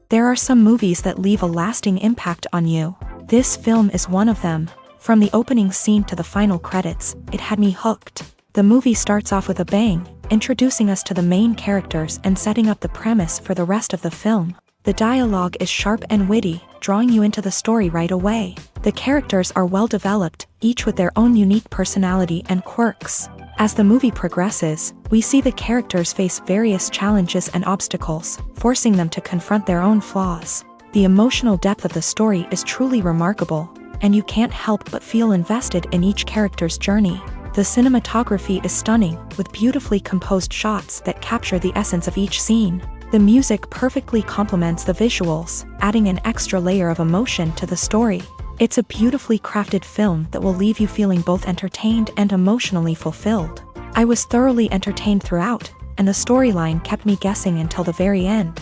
There are some movies that leave a lasting impact on you. This film is one of them. From the opening scene to the final credits, it had me hooked. The movie starts off with a bang, introducing us to the main characters and setting up the premise for the rest of the film. The dialogue is sharp and witty, drawing you into the story right away. The characters are well developed, each with their own unique personality and quirks. As the movie progresses, we see the characters face various challenges and obstacles, forcing them to confront their own flaws. The emotional depth of the story is truly remarkable, and you can't help but feel invested in each character's journey. The cinematography is stunning, with beautifully composed shots that capture the essence of each scene. The music perfectly complements the visuals, adding an extra layer of emotion to the story. It's a beautifully crafted film that will leave you feeling both entertained and emotionally fulfilled. I was thoroughly entertained throughout, and the storyline kept me guessing until the very end.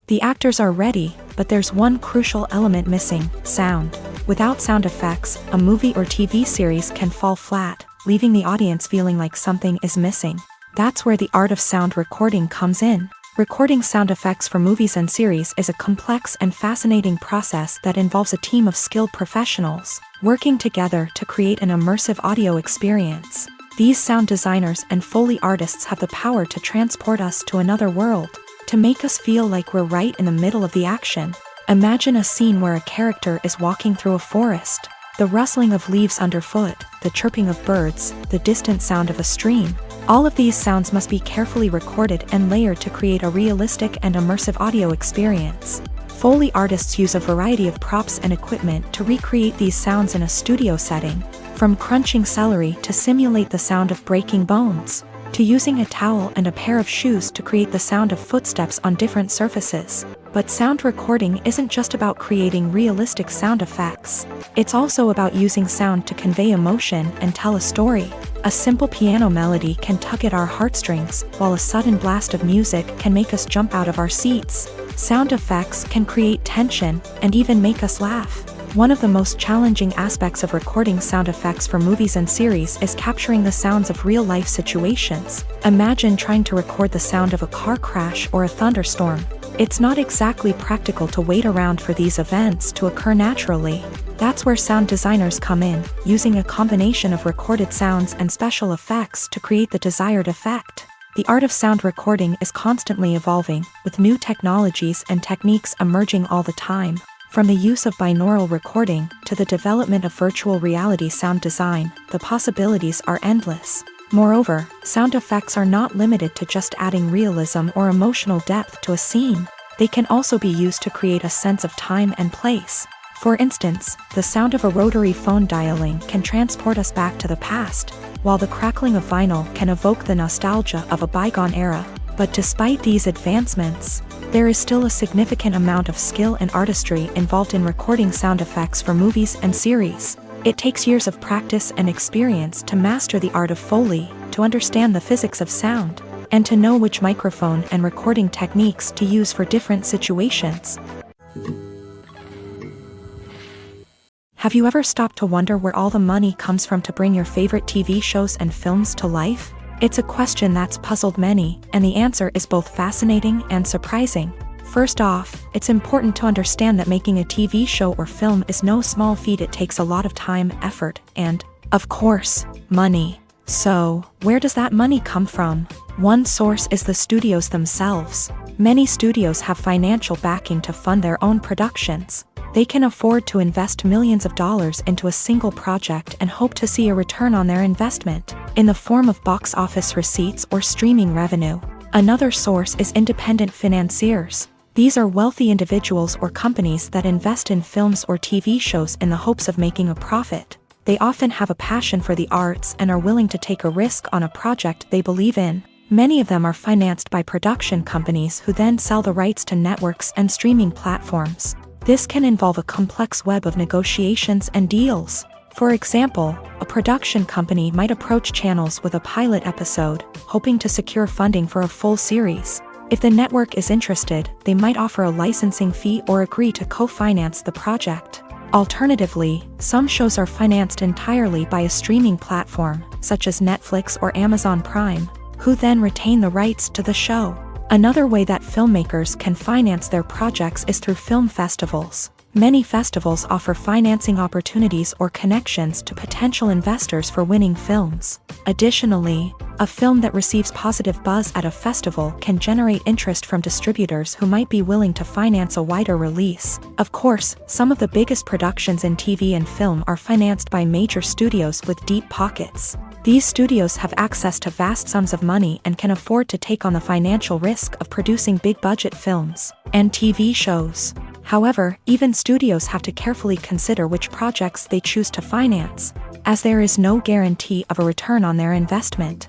The actors are ready, but there's one crucial element missing: sound. Without sound effects, a movie or TV series can fall flat, leaving the audience feeling like something is missing. That's where the art of sound recording comes in. Recording sound effects for movies and series is a complex and fascinating process that involves a team of skilled professionals working together to create an immersive audio experience. These sound designers and Foley artists have the power to transport us to another world, to make us feel like we're right in the middle of the action. Imagine a scene where a character is walking through a forest. The rustling of leaves underfoot, the chirping of birds, the distant sound of a stream. All of these sounds must be carefully recorded and layered to create a realistic and immersive audio experience. Foley artists use a variety of props and equipment to recreate these sounds in a studio setting, from crunching celery to simulate the sound of breaking bones, to using a towel and a pair of shoes to create the sound of footsteps on different surfaces. But sound recording isn't just about creating realistic sound effects. It's also about using sound to convey emotion and tell a story. A simple piano melody can tug at our heartstrings, while a sudden blast of music can make us jump out of our seats. Sound effects can create tension and even make us laugh. One of the most challenging aspects of recording sound effects for movies and series is capturing the sounds of real-life situations. Imagine trying to record the sound of a car crash or a thunderstorm. It's not exactly practical to wait around for these events to occur naturally. That's where sound designers come in, using a combination of recorded sounds and special effects to create the desired effect. The art of sound recording is constantly evolving, with new technologies and techniques emerging all the time. From the use of binaural recording to the development of virtual reality sound design, the possibilities are endless. Moreover, sound effects are not limited to just adding realism or emotional depth to a scene. They can also be used to create a sense of time and place. For instance, the sound of a rotary phone dialing can transport us back to the past, while the crackling of vinyl can evoke the nostalgia of a bygone era. But despite these advancements, there is still a significant amount of skill and artistry involved in recording sound effects for movies and series. It takes years of practice and experience to master the art of Foley, to understand the physics of sound, and to know which microphone and recording techniques to use for different situations. Have you ever stopped to wonder where all the money comes from to bring your favorite TV shows and films to life? It's a question that's puzzled many, and the answer is both fascinating and surprising. First off, it's important to understand that making a TV show or film is no small feat. It takes a lot of time, effort, and, of course, money. So, where does that money come from? One source is the studios themselves. Many studios have financial backing to fund their own productions. They can afford to invest millions of dollars into a single project and hope to see a return on their investment, in the form of box office receipts or streaming revenue. Another source is independent financiers. These are wealthy individuals or companies that invest in films or TV shows in the hopes of making a profit. They often have a passion for the arts and are willing to take a risk on a project they believe in. Many of them are financed by production companies who then sell the rights to networks and streaming platforms. This can involve a complex web of negotiations and deals. For example, a production company might approach channels with a pilot episode, hoping to secure funding for a full series. If the network is interested, they might offer a licensing fee or agree to co-finance the project. Alternatively, some shows are financed entirely by a streaming platform, such as Netflix or Amazon Prime, who then retain the rights to the show. Another way that filmmakers can finance their projects is through film festivals. Many festivals offer financing opportunities or connections to potential investors for winning films. Additionally, a film that receives positive buzz at a festival can generate interest from distributors who might be willing to finance a wider release. Of course, some of the biggest productions in TV and film are financed by major studios with deep pockets. These studios have access to vast sums of money and can afford to take on the financial risk of producing big-budget films and TV shows. However, even studios have to carefully consider which projects they choose to finance, as there is no guarantee of a return on their investment.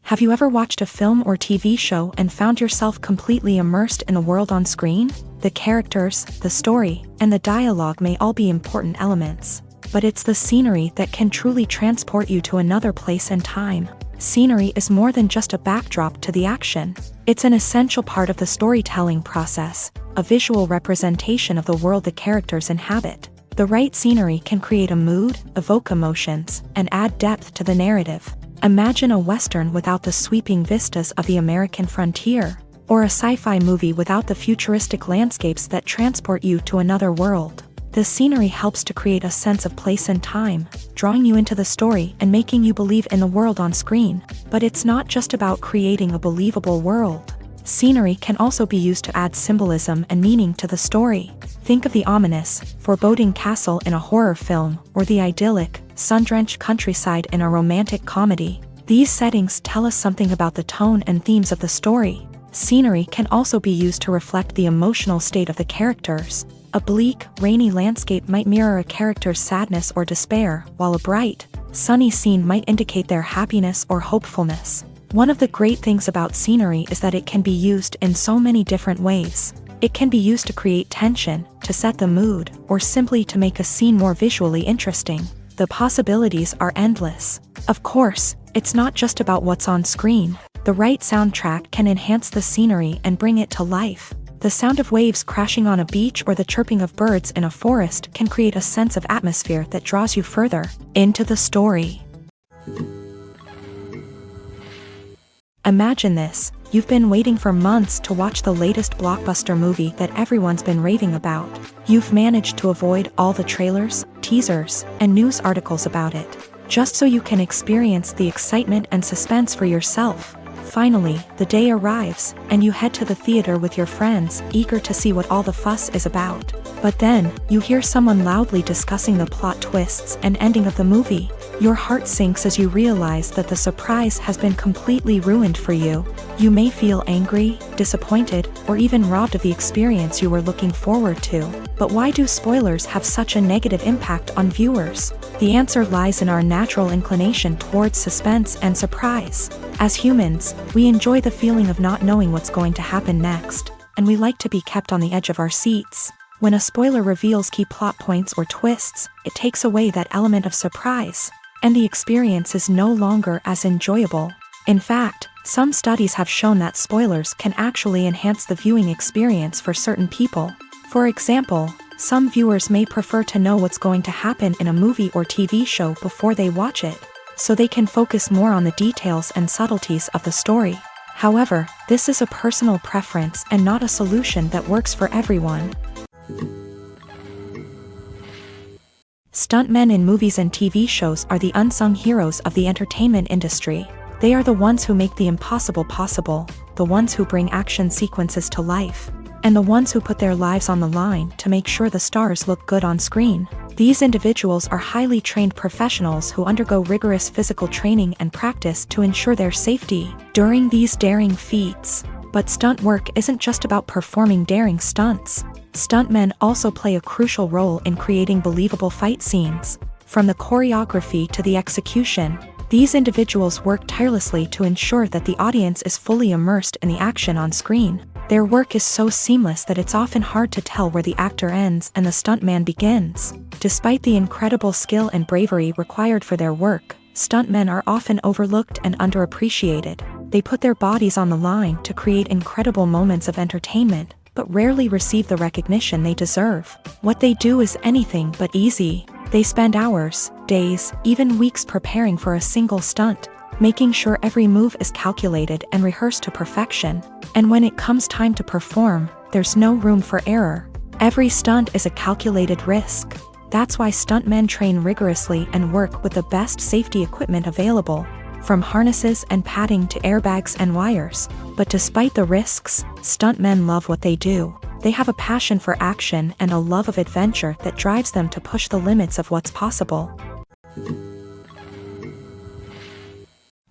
Have you ever watched a film or TV show and found yourself completely immersed in the world on screen? The characters, the story, and the dialogue may all be important elements, but it's the scenery that can truly transport you to another place and time. Scenery is more than just a backdrop to the action. It's an essential part of the storytelling process, a visual representation of the world the characters inhabit. The right scenery can create a mood, evoke emotions, and add depth to the narrative. Imagine a Western without the sweeping vistas of the American frontier, or a sci-fi movie without the futuristic landscapes that transport you to another world. The scenery helps to create a sense of place and time, drawing you into the story and making you believe in the world on screen. But it's not just about creating a believable world. Scenery can also be used to add symbolism and meaning to the story. Think of the ominous, foreboding castle in a horror film, or the idyllic, sun-drenched countryside in a romantic comedy. These settings tell us something about the tone and themes of the story. Scenery can also be used to reflect the emotional state of the characters. A bleak, rainy landscape might mirror a character's sadness or despair, while a bright, sunny scene might indicate their happiness or hopefulness. One of the great things about scenery is that it can be used in so many different ways. It can be used to create tension, to set the mood, or simply to make a scene more visually interesting. The possibilities are endless. Of course, it's not just about what's on screen. The right soundtrack can enhance the scenery and bring it to life. The sound of waves crashing on a beach or the chirping of birds in a forest can create a sense of atmosphere that draws you further into the story. Imagine this: you've been waiting for months to watch the latest blockbuster movie that everyone's been raving about. You've managed to avoid all the trailers, teasers, and news articles about it, just so you can experience the excitement and suspense for yourself. Finally, the day arrives, and you head to the theater with your friends, eager to see what all the fuss is about. But then, you hear someone loudly discussing the plot twists and ending of the movie. Your heart sinks as you realize that the surprise has been completely ruined for you. You may feel angry, disappointed, or even robbed of the experience you were looking forward to. But why do spoilers have such a negative impact on viewers? The answer lies in our natural inclination towards suspense and surprise. As humans, we enjoy the feeling of not knowing what's going to happen next, and we like to be kept on the edge of our seats. When a spoiler reveals key plot points or twists, it takes away that element of surprise, and the experience is no longer as enjoyable. In fact, some studies have shown that spoilers can actually enhance the viewing experience for certain people. For example, some viewers may prefer to know what's going to happen in a movie or TV show before they watch it, so they can focus more on the details and subtleties of the story. However, this is a personal preference and not a solution that works for everyone. Stuntmen in movies and TV shows are the unsung heroes of the entertainment industry. They are the ones who make the impossible possible, the ones who bring action sequences to life, and the ones who put their lives on the line to make sure the stars look good on screen. These individuals are highly trained professionals who undergo rigorous physical training and practice to ensure their safety during these daring feats. But stunt work isn't just about performing daring stunts. Stuntmen also play a crucial role in creating believable fight scenes. From the choreography to the execution, these individuals work tirelessly to ensure that the audience is fully immersed in the action on screen. Their work is so seamless that it's often hard to tell where the actor ends and the stuntman begins. Despite the incredible skill and bravery required for their work, stuntmen are often overlooked and underappreciated. They put their bodies on the line to create incredible moments of entertainment, but rarely receive the recognition they deserve. What they do is anything but easy. They spend hours, days, even weeks preparing for a single stunt. making sure every move is calculated and rehearsed to perfection. And when it comes time to perform, there's no room for error. Every stunt is a calculated risk. That's why stuntmen train rigorously and work with the best safety equipment available, from harnesses and padding to airbags and wires. But despite the risks, stuntmen love what they do. They have a passion for action and a love of adventure that drives them to push the limits of what's possible.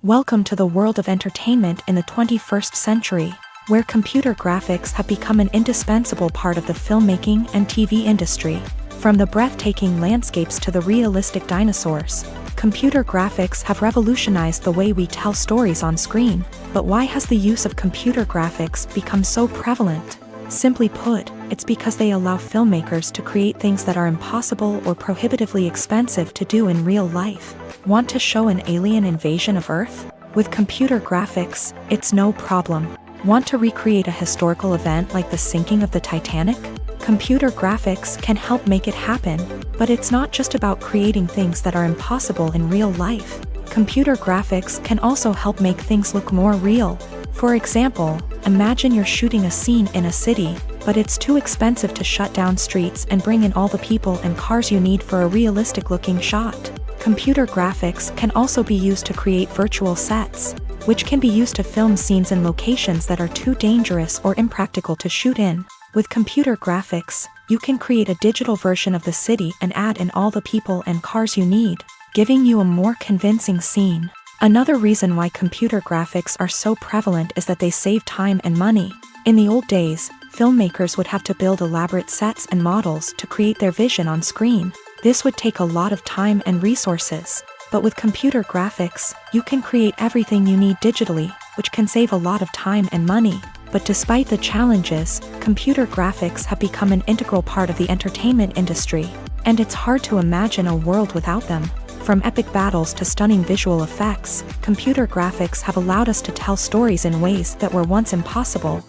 Welcome to the world of entertainment in the 21st century, where computer graphics have become an indispensable part of the filmmaking and TV industry. From the breathtaking landscapes to the realistic dinosaurs, computer graphics have revolutionized the way we tell stories on screen. But why has the use of computer graphics become so prevalent? Simply put, it's because they allow filmmakers to create things that are impossible or prohibitively expensive to do in real life. Want to show an alien invasion of Earth? With computer graphics, it's no problem. Want to recreate a historical event like the sinking of the Titanic? Computer graphics can help make it happen, but it's not just about creating things that are impossible in real life. Computer graphics can also help make things look more real. For example, imagine you're shooting a scene in a city, but it's too expensive to shut down streets and bring in all the people and cars you need for a realistic-looking shot. Computer graphics can also be used to create virtual sets, which can be used to film scenes in locations that are too dangerous or impractical to shoot in. With computer graphics, you can create a digital version of the city and add in all the people and cars you need, giving you a more convincing scene. Another reason why computer graphics are so prevalent is that they save time and money. In the old days, filmmakers would have to build elaborate sets and models to create their vision on screen. This would take a lot of time and resources. But with computer graphics, you can create everything you need digitally, which can save a lot of time and money. But despite the challenges, computer graphics have become an integral part of the entertainment industry, and it's hard to imagine a world without them. From epic battles to stunning visual effects, computer graphics have allowed us to tell stories in ways that were once impossible.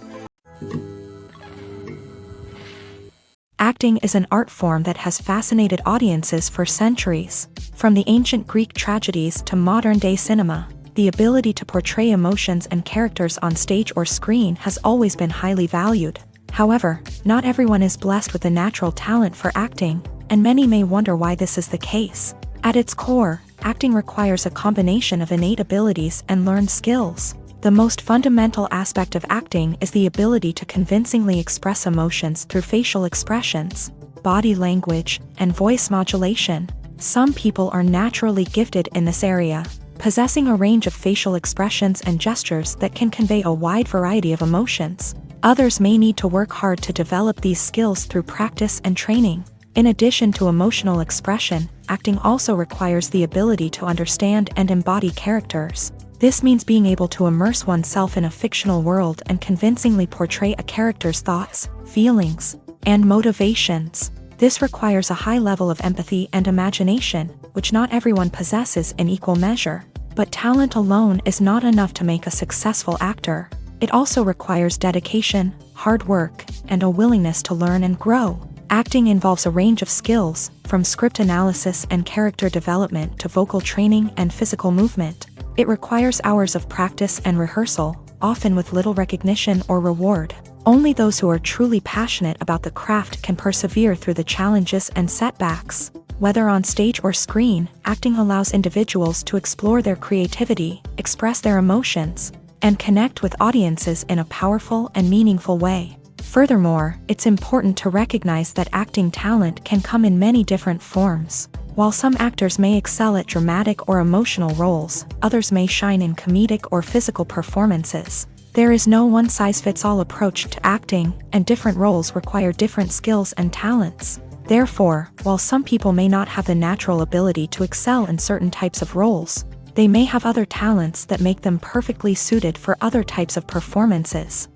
Acting is an art form that has fascinated audiences for centuries. From the ancient Greek tragedies to modern-day cinema, the ability to portray emotions and characters on stage or screen has always been highly valued. However, not everyone is blessed with the natural talent for acting, and many may wonder why this is the case. At its core, acting requires a combination of innate abilities and learned skills. The most fundamental aspect of acting is the ability to convincingly express emotions through facial expressions, body language, and voice modulation. Some people are naturally gifted in this area, possessing a range of facial expressions and gestures that can convey a wide variety of emotions. Others may need to work hard to develop these skills through practice and training. In addition to emotional expression, acting also requires the ability to understand and embody characters. This means being able to immerse oneself in a fictional world and convincingly portray a character's thoughts, feelings, and motivations. This requires a high level of empathy and imagination, which not everyone possesses in equal measure. But talent alone is not enough to make a successful actor. It also requires dedication, hard work, and a willingness to learn and grow. Acting involves a range of skills, from script analysis and character development to vocal training and physical movement. It requires hours of practice and rehearsal, often with little recognition or reward. Only those who are truly passionate about the craft can persevere through the challenges and setbacks. Whether on stage or screen, acting allows individuals to explore their creativity, express their emotions, and connect with audiences in a powerful and meaningful way. Furthermore, it's important to recognize that acting talent can come in many different forms. While some actors may excel at dramatic or emotional roles, others may shine in comedic or physical performances. There is no one-size-fits-all approach to acting, and different roles require different skills and talents. Therefore, while some people may not have the natural ability to excel in certain types of roles, they may have other talents that make them perfectly suited for other types of performances.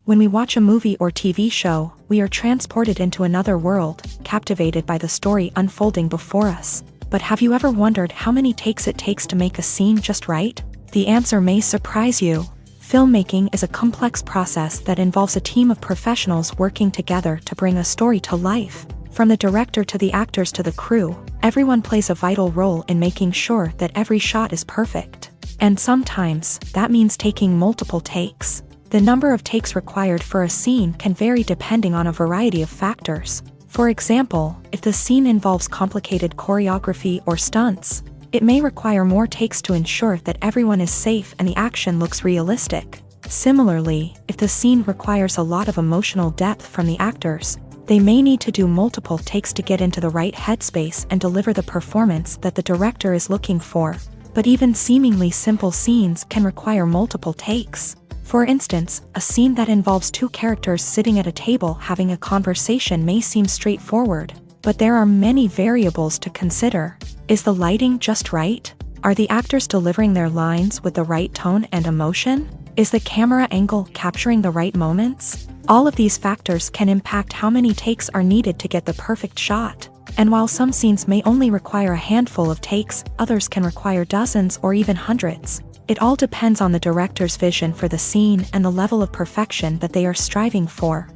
When we watch a movie or TV show, we are transported into another world, captivated by the story unfolding before us. But have you ever wondered how many takes it takes to make a scene just right? The answer may surprise you. Filmmaking is a complex process that involves a team of professionals working together to bring a story to life. From the director to the actors to the crew, Everyone plays a vital role in making sure that every shot is perfect. And sometimes, that means taking multiple takes. The number of takes required for a scene can vary depending on a variety of factors. For example, if the scene involves complicated choreography or stunts, it may require more takes to ensure that everyone is safe and the action looks realistic. Similarly, if the scene requires a lot of emotional depth from the actors, they may need to do multiple takes to get into the right headspace and deliver the performance that the director is looking for. But even seemingly simple scenes can require multiple takes. For instance, a scene that involves two characters sitting at a table having a conversation may seem straightforward, but there are many variables to consider. Is the lighting just right? Are the actors delivering their lines with the right tone and emotion? Is the camera angle capturing the right moments? All of these factors can impact how many takes are needed to get the perfect shot. And while some scenes may only require a handful of takes, others can require dozens or even hundreds. It all depends on the director's vision for the scene and the level of perfection that they are striving for.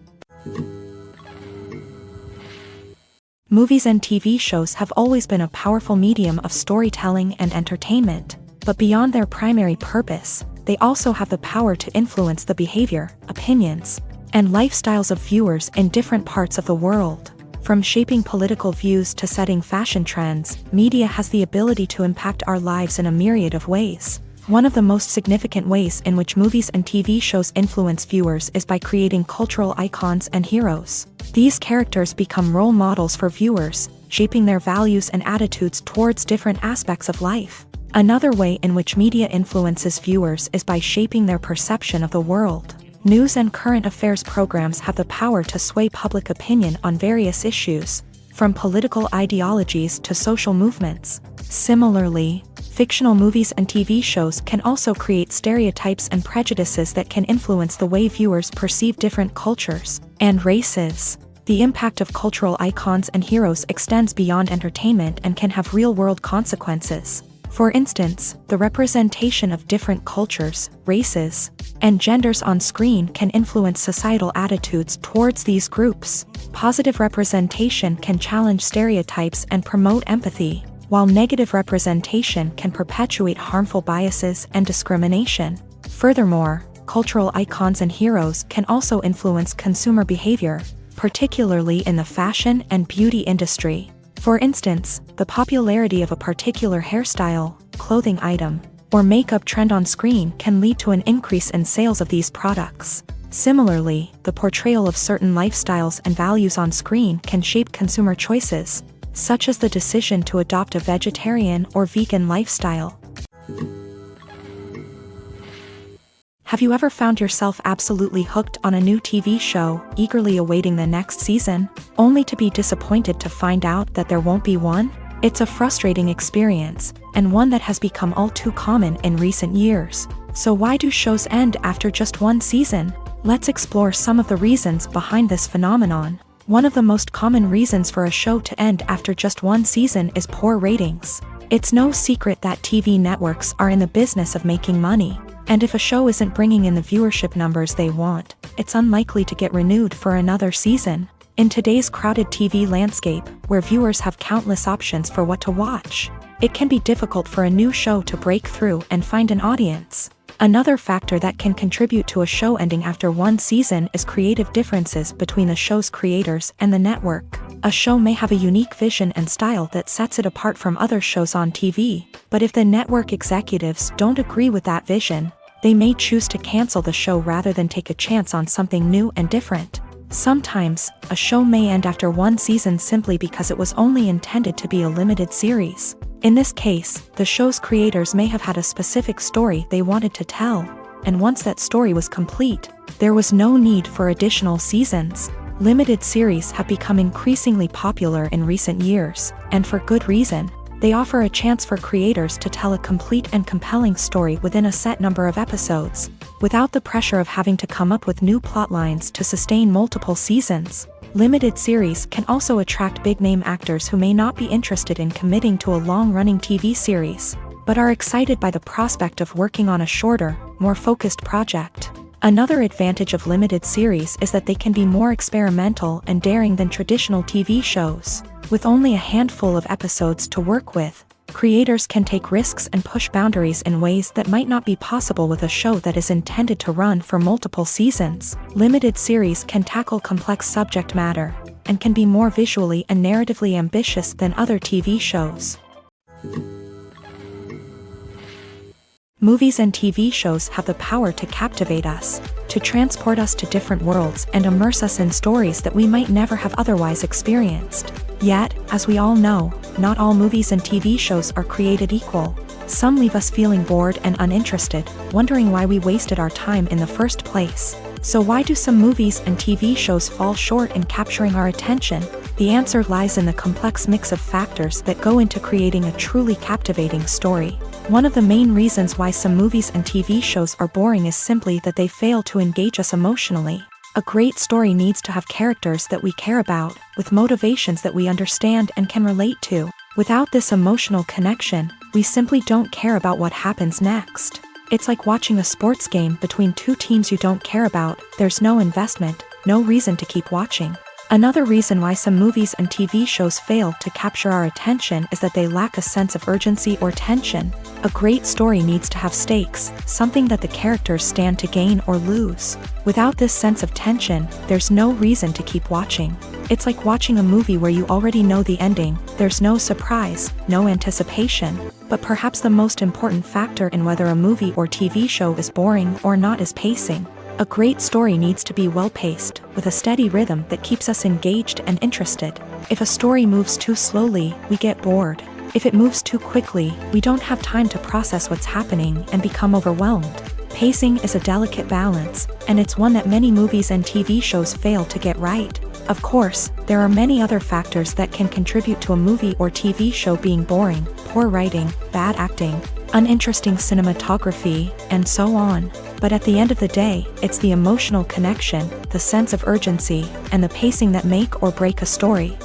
Movies and TV shows have always been a powerful medium of storytelling and entertainment, but beyond their primary purpose, they also have the power to influence the behavior, opinions, and lifestyles of viewers in different parts of the world. From shaping political views to setting fashion trends, media has the ability to impact our lives in a myriad of ways. One of the most significant ways in which movies and TV shows influence viewers is by creating cultural icons and heroes. These characters become role models for viewers, shaping their values and attitudes towards different aspects of life. Another way in which media influences viewers is by shaping their perception of the world. News and current affairs programs have the power to sway public opinion on various issues, from political ideologies to social movements. Similarly, fictional movies and TV shows can also create stereotypes and prejudices that can influence the way viewers perceive different cultures and races. The impact of cultural icons and heroes extends beyond entertainment and can have real-world consequences. For instance, the representation of different cultures, races, and genders on screen can influence societal attitudes towards these groups. Positive representation can challenge stereotypes and promote empathy, while negative representation can perpetuate harmful biases and discrimination. Furthermore, cultural icons and heroes can also influence consumer behavior, particularly in the fashion and beauty industry. For instance, the popularity of a particular hairstyle, clothing item, or makeup trend on screen can lead to an increase in sales of these products. Similarly, the portrayal of certain lifestyles and values on screen can shape consumer choices, such as the decision to adopt a vegetarian or vegan lifestyle. Have you ever found yourself absolutely hooked on a new TV show, eagerly awaiting the next season, only to be disappointed to find out that there won't be one? It's a frustrating experience, and one that has become all too common in recent years. So why do shows end after just one season? Let's explore some of the reasons behind this phenomenon. One of the most common reasons for a show to end after just one season is poor ratings. It's no secret that TV networks are in the business of making money. And if a show isn't bringing in the viewership numbers they want, it's unlikely to get renewed for another season. In today's crowded TV landscape, where viewers have countless options for what to watch, it can be difficult for a new show to break through and find an audience. Another factor that can contribute to a show ending after one season is creative differences between the show's creators and the network. A show may have a unique vision and style that sets it apart from other shows on TV, but if the network executives don't agree with that vision, they may choose to cancel the show rather than take a chance on something new and different. Sometimes, a show may end after one season simply because it was only intended to be a limited series. In this case, the show's creators may have had a specific story they wanted to tell, and once that story was complete, there was no need for additional seasons. Limited series have become increasingly popular in recent years, and for good reason. They offer a chance for creators to tell a complete and compelling story within a set number of episodes, without the pressure of having to come up with new plotlines to sustain multiple seasons. Limited series can also attract big-name actors who may not be interested in committing to a long-running TV series, but are excited by the prospect of working on a shorter, more focused project. Another advantage of limited series is that they can be more experimental and daring than traditional TV shows. With only a handful of episodes to work with, creators can take risks and push boundaries in ways that might not be possible with a show that is intended to run for multiple seasons. Limited series can tackle complex subject matter, and can be more visually and narratively ambitious than other TV shows. Movies and TV shows have the power to captivate us, to transport us to different worlds and immerse us in stories that we might never have otherwise experienced. Yet, as we all know, not all movies and TV shows are created equal. Some leave us feeling bored and uninterested, wondering why we wasted our time in the first place. So why do some movies and TV shows fall short in capturing our attention? The answer lies in the complex mix of factors that go into creating a truly captivating story. One of the main reasons why some movies and TV shows are boring is simply that they fail to engage us emotionally. A great story needs to have characters that we care about, with motivations that we understand and can relate to. Without this emotional connection, we simply don't care about what happens next. It's like watching a sports game between two teams you don't care about. There's no investment, no reason to keep watching. Another reason why some movies and TV shows fail to capture our attention is that they lack a sense of urgency or tension. A great story needs to have stakes, something that the characters stand to gain or lose. Without this sense of tension, there's no reason to keep watching. It's like watching a movie where you already know the ending. There's no surprise, no anticipation. But perhaps the most important factor in whether a movie or TV show is boring or not is pacing. A great story needs to be well-paced, with a steady rhythm that keeps us engaged and interested. If a story moves too slowly, we get bored. If it moves too quickly, we don't have time to process what's happening and become overwhelmed. Pacing is a delicate balance, and it's one that many movies and TV shows fail to get right. Of course, there are many other factors that can contribute to a movie or TV show being boring: poor writing, bad acting, uninteresting cinematography, and so on. But at the end of the day, it's the emotional connection, the sense of urgency, and the pacing that make or break a story.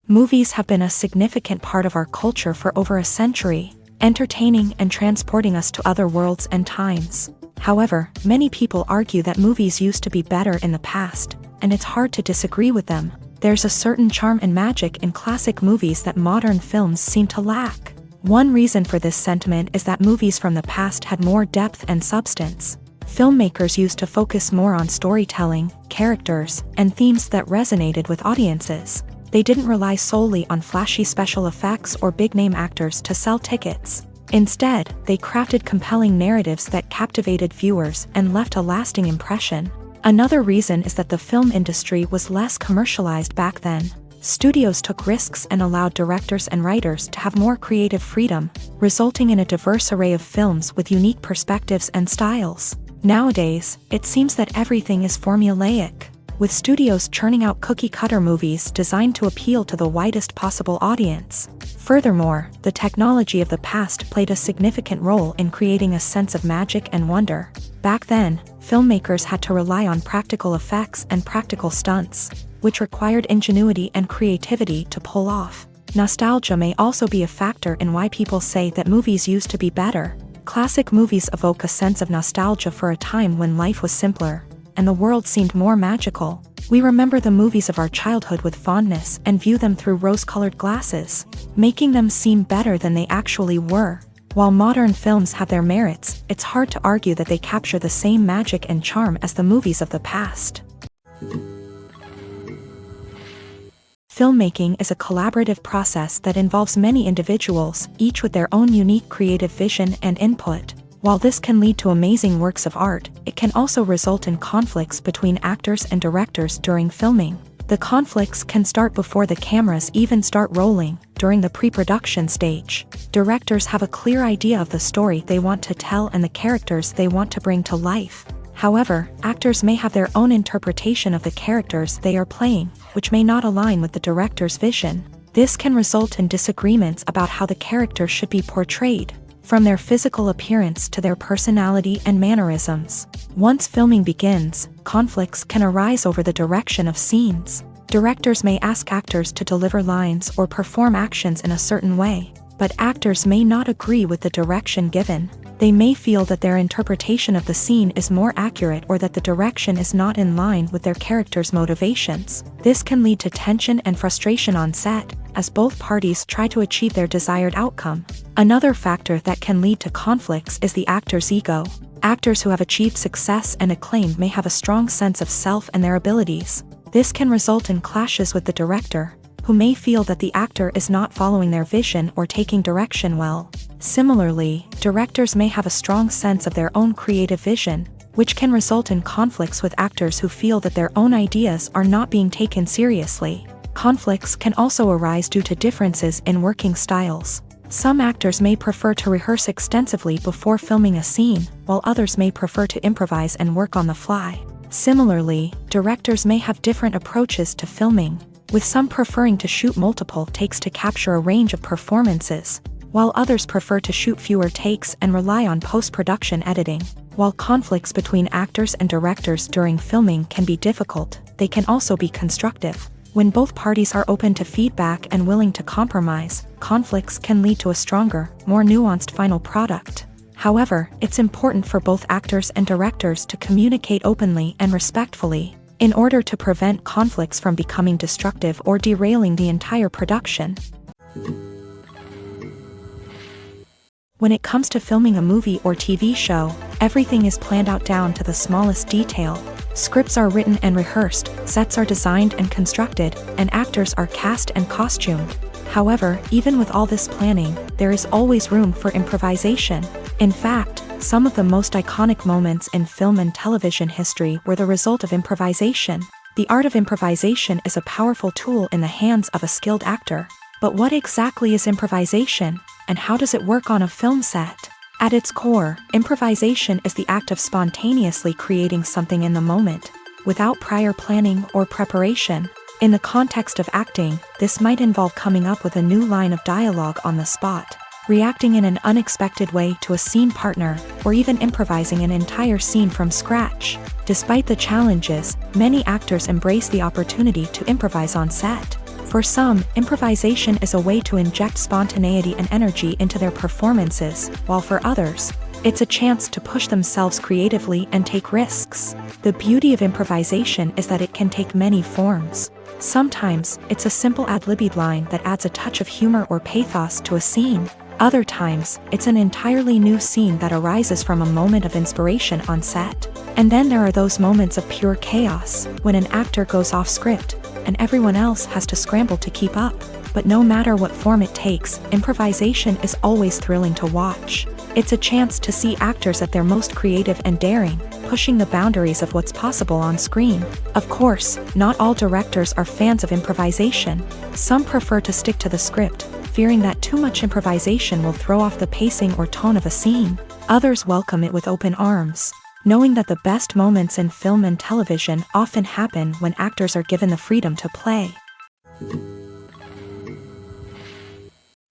Movies have been a significant part of our culture for over a century, entertaining and transporting us to other worlds and times. However, many people argue that movies used to be better in the past, and it's hard to disagree with them. There's a certain charm and magic in classic movies that modern films seem to lack. One reason for this sentiment is that movies from the past had more depth and substance. Filmmakers used to focus more on storytelling, characters, and themes that resonated with audiences. They didn't rely solely on flashy special effects or big-name actors to sell tickets. Instead, they crafted compelling narratives that captivated viewers and left a lasting impression. Another reason is that the film industry was less commercialized back then. Studios took risks and allowed directors and writers to have more creative freedom, resulting in a diverse array of films with unique perspectives and styles. Nowadays, it seems that everything is formulaic, with studios churning out cookie-cutter movies designed to appeal to the widest possible audience. Furthermore, the technology of the past played a significant role in creating a sense of magic and wonder. Back then, filmmakers had to rely on practical effects and practical stunts, which required ingenuity and creativity to pull off. Nostalgia may also be a factor in why people say that movies used to be better. Classic movies evoke a sense of nostalgia for a time when life was simpler, and the world seemed more magical. We remember the movies of our childhood with fondness and view them through rose-colored glasses, making them seem better than they actually were. While modern films have their merits, it's hard to argue that they capture the same magic and charm as the movies of the past. Filmmaking is a collaborative process that involves many individuals, each with their own unique creative vision and input. While this can lead to amazing works of art, it can also result in conflicts between actors and directors during filming. The conflicts can start before the cameras even start rolling, during the pre-production stage. Directors have a clear idea of the story they want to tell and the characters they want to bring to life. However, actors may have their own interpretation of the characters they are playing, which may not align with the director's vision. This can result in disagreements about how the characters should be portrayed, from their physical appearance to their personality and mannerisms. Once filming begins, conflicts can arise over the direction of scenes. Directors may ask actors to deliver lines or perform actions in a certain way, but actors may not agree with the direction given. They may feel that their interpretation of the scene is more accurate or that the direction is not in line with their character's motivations. This can lead to tension and frustration on set, as both parties try to achieve their desired outcome. Another factor that can lead to conflicts is the actor's ego. Actors who have achieved success and acclaim may have a strong sense of self and their abilities. This can result in clashes with the director, who may feel that the actor is not following their vision or taking direction well. Similarly, directors may have a strong sense of their own creative vision, which can result in conflicts with actors who feel that their own ideas are not being taken seriously. Conflicts can also arise due to differences in working styles. Some actors may prefer to rehearse extensively before filming a scene, while others may prefer to improvise and work on the fly. Similarly, directors may have different approaches to filming, with some preferring to shoot multiple takes to capture a range of performances, while others prefer to shoot fewer takes and rely on post-production editing. While conflicts between actors and directors during filming can be difficult, they can also be constructive. When both parties are open to feedback and willing to compromise, conflicts can lead to a stronger, more nuanced final product. However, it's important for both actors and directors to communicate openly and respectfully, in order to prevent conflicts from becoming destructive or derailing the entire production. When it comes to filming a movie or TV show, everything is planned out down to the smallest detail. Scripts are written and rehearsed, sets are designed and constructed, and actors are cast and costumed. However, even with all this planning, there is always room for improvisation. In fact, some of the most iconic moments in film and television history were the result of improvisation. The art of improvisation is a powerful tool in the hands of a skilled actor. But what exactly is improvisation, and how does it work on a film set? At its core, improvisation is the act of spontaneously creating something in the moment, without prior planning or preparation. In the context of acting, this might involve coming up with a new line of dialogue on the spot, reacting in an unexpected way to a scene partner, or even improvising an entire scene from scratch. Despite the challenges, many actors embrace the opportunity to improvise on set. For some, improvisation is a way to inject spontaneity and energy into their performances, while for others, it's a chance to push themselves creatively and take risks. The beauty of improvisation is that it can take many forms. Sometimes, it's a simple ad-libbed line that adds a touch of humor or pathos to a scene. Other times, it's an entirely new scene that arises from a moment of inspiration on set. And then there are those moments of pure chaos, when an actor goes off script, and everyone else has to scramble to keep up. But no matter what form it takes, improvisation is always thrilling to watch. It's a chance to see actors at their most creative and daring, pushing the boundaries of what's possible on screen. Of course, not all directors are fans of improvisation. Some prefer to stick to the script, fearing that too much improvisation will throw off the pacing or tone of a scene. Others welcome it with open arms, knowing that the best moments in film and television often happen when actors are given the freedom to play.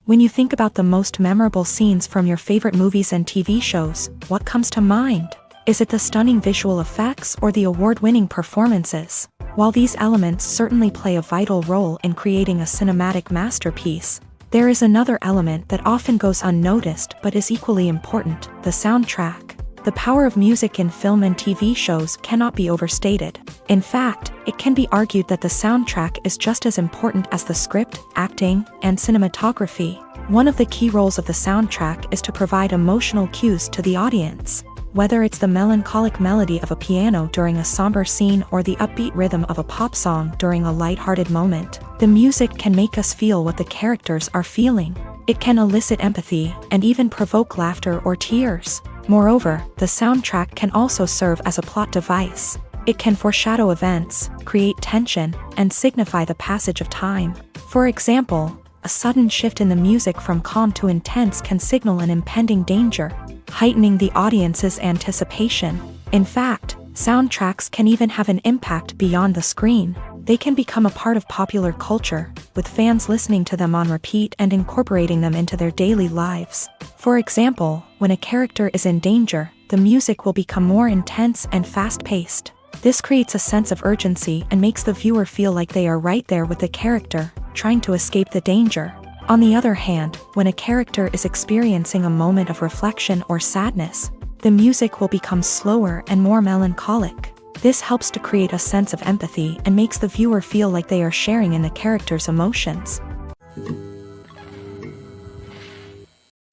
When you think about the most memorable scenes from your favorite movies and TV shows, what comes to mind? Is it the stunning visual effects or the award-winning performances? While these elements certainly play a vital role in creating a cinematic masterpiece, there is another element that often goes unnoticed but is equally important: the soundtrack. The power of music in film and TV shows cannot be overstated. In fact, it can be argued that the soundtrack is just as important as the script, acting, and cinematography. One of the key roles of the soundtrack is to provide emotional cues to the audience. Whether it's the melancholic melody of a piano during a somber scene or the upbeat rhythm of a pop song during a light-hearted moment, the music can make us feel what the characters are feeling. It can elicit empathy and even provoke laughter or tears. Moreover, the soundtrack can also serve as a plot device. It can foreshadow events, create tension, and signify the passage of time. For example, a sudden shift in the music from calm to intense can signal an impending danger, heightening the audience's anticipation. In fact, soundtracks can even have an impact beyond the screen. They can become a part of popular culture, with fans listening to them on repeat and incorporating them into their daily lives. For example, when a character is in danger, the music will become more intense and fast-paced. This creates a sense of urgency and makes the viewer feel like they are right there with the character, trying to escape the danger. On the other hand, when a character is experiencing a moment of reflection or sadness, the music will become slower and more melancholic. This helps to create a sense of empathy and makes the viewer feel like they are sharing in the character's emotions.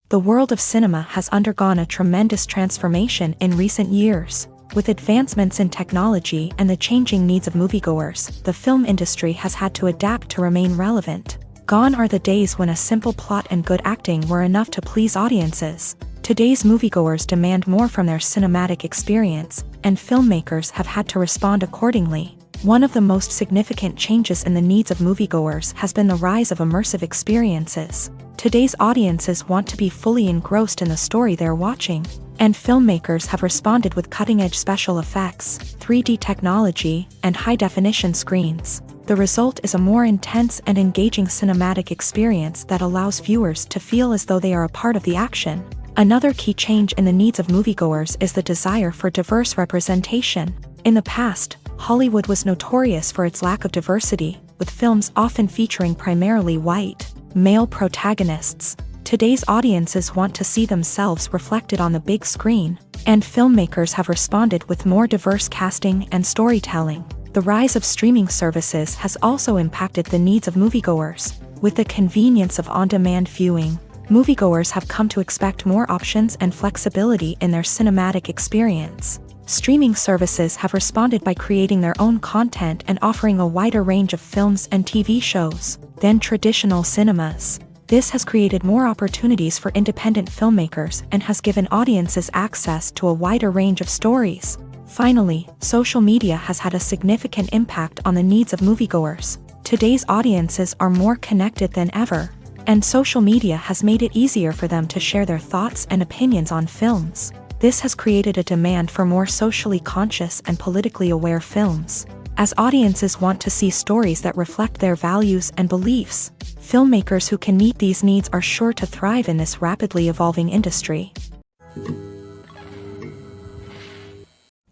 The world of cinema has undergone a tremendous transformation in recent years. With advancements in technology and the changing needs of moviegoers, the film industry has had to adapt to remain relevant. Gone are the days when a simple plot and good acting were enough to please audiences. Today's moviegoers demand more from their cinematic experience, and filmmakers have had to respond accordingly. One of the most significant changes in the needs of moviegoers has been the rise of immersive experiences. Today's audiences want to be fully engrossed in the story they're watching, and filmmakers have responded with cutting-edge special effects, 3D technology, and high-definition screens. The result is a more intense and engaging cinematic experience that allows viewers to feel as though they are a part of the action. Another key change in the needs of moviegoers is the desire for diverse representation. In the past, Hollywood was notorious for its lack of diversity, with films often featuring primarily white, male protagonists. Today's audiences want to see themselves reflected on the big screen, and filmmakers have responded with more diverse casting and storytelling. The rise of streaming services has also impacted the needs of moviegoers. With the convenience of on-demand viewing, moviegoers have come to expect more options and flexibility in their cinematic experience. Streaming services have responded by creating their own content and offering a wider range of films and TV shows than traditional cinemas. This has created more opportunities for independent filmmakers and has given audiences access to a wider range of stories. Finally, social media has had a significant impact on the needs of moviegoers. Today's audiences are more connected than ever, and social media has made it easier for them to share their thoughts and opinions on films. This has created a demand for more socially conscious and politically aware films. As audiences want to see stories that reflect their values and beliefs, filmmakers who can meet these needs are sure to thrive in this rapidly evolving industry.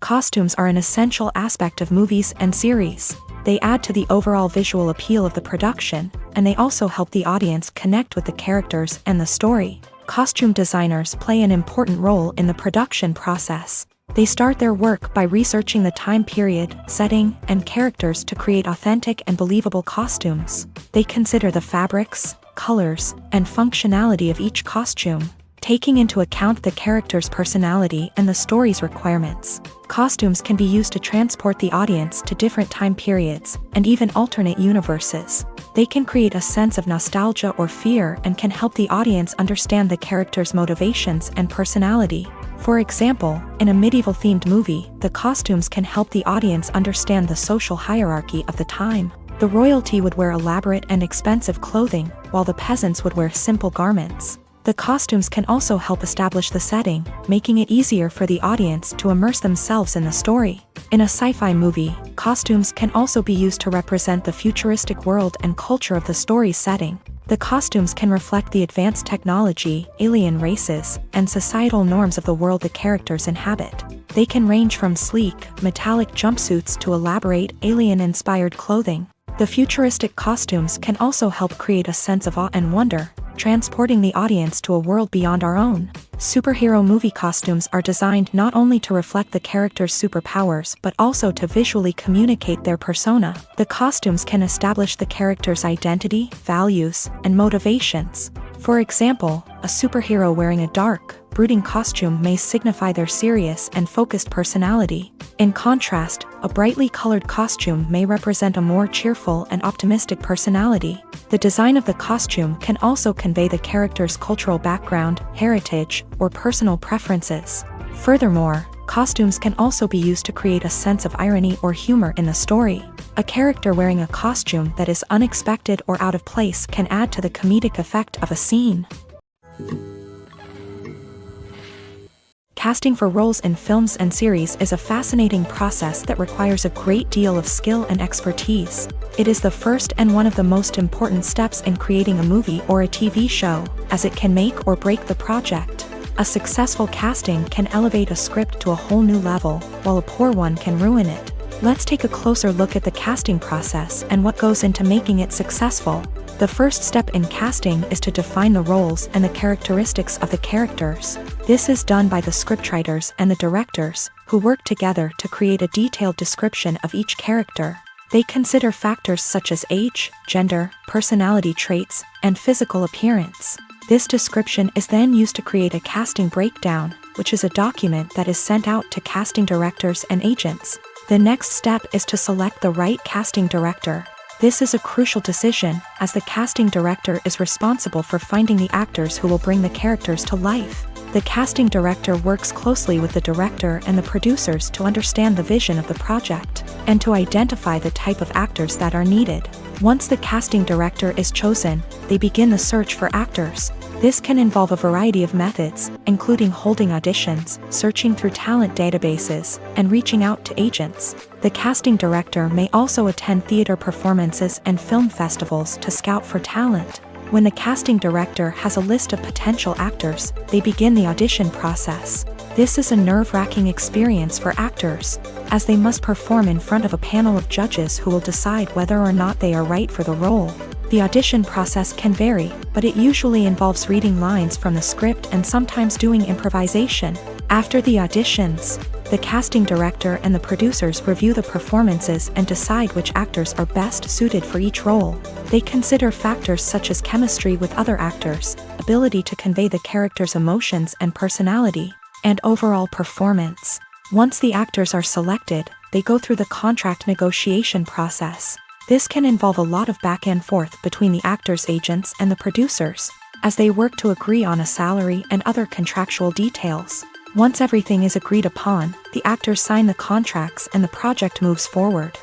Costumes are an essential aspect of movies and series. They add to the overall visual appeal of the production, and they also help the audience connect with the characters and the story. Costume designers play an important role in the production process. They start their work by researching the time period, setting, and characters to create authentic and believable costumes. They consider the fabrics, colors, and functionality of each costume, taking into account the character's personality and the story's requirements. Costumes can be used to transport the audience to different time periods and even alternate universes. They can create a sense of nostalgia or fear and can help the audience understand the character's motivations and personality. For example, in a medieval-themed movie, the costumes can help the audience understand the social hierarchy of the time. The royalty would wear elaborate and expensive clothing, while the peasants would wear simple garments. The costumes can also help establish the setting, making it easier for the audience to immerse themselves in the story. In a sci-fi movie, costumes can also be used to represent the futuristic world and culture of the story's setting. The costumes can reflect the advanced technology, alien races, and societal norms of the world the characters inhabit. They can range from sleek, metallic jumpsuits to elaborate, alien-inspired clothing. The futuristic costumes can also help create a sense of awe and wonder, transporting the audience to a world beyond our own. Superhero movie costumes are designed not only to reflect the character's superpowers but also to visually communicate their persona. The costumes can establish the character's identity, values, and motivations. For example, a superhero wearing a dark, brooding costume may signify their serious and focused personality. In contrast, a brightly colored costume may represent a more cheerful and optimistic personality. The design of the costume can also convey the character's cultural background, heritage, or personal preferences. Furthermore, costumes can also be used to create a sense of irony or humor in the story. A character wearing a costume that is unexpected or out of place can add to the comedic effect of a scene. Casting for roles in films and series is a fascinating process that requires a great deal of skill and expertise. It is the first and one of the most important steps in creating a movie or a TV show, as it can make or break the project. A successful casting can elevate a script to a whole new level, while a poor one can ruin it. Let's take a closer look at the casting process and what goes into making it successful. The first step in casting is to define the roles and the characteristics of the characters. This is done by the scriptwriters and the directors, who work together to create a detailed description of each character. They consider factors such as age, gender, personality traits, and physical appearance. This description is then used to create a casting breakdown, which is a document that is sent out to casting directors and agents. The next step is to select the right casting director. This is a crucial decision, as the casting director is responsible for finding the actors who will bring the characters to life. The casting director works closely with the director and the producers to understand the vision of the project, and to identify the type of actors that are needed. Once the casting director is chosen, they begin the search for actors. This can involve a variety of methods, including holding auditions, searching through talent databases, and reaching out to agents. The casting director may also attend theater performances and film festivals to scout for talent. When the casting director has a list of potential actors, they begin the audition process. This is a nerve-wracking experience for actors, as they must perform in front of a panel of judges who will decide whether or not they are right for the role. The audition process can vary, but it usually involves reading lines from the script and sometimes doing improvisation. After the auditions, the casting director and the producers review the performances and decide which actors are best suited for each role. They consider factors such as chemistry with other actors, ability to convey the character's emotions and personality, and overall performance. Once the actors are selected, they go through the contract negotiation process. This can involve a lot of back and forth between the actors' agents and the producers, as they work to agree on a salary and other contractual details. Once everything is agreed upon, the actors sign the contracts and the project moves forward.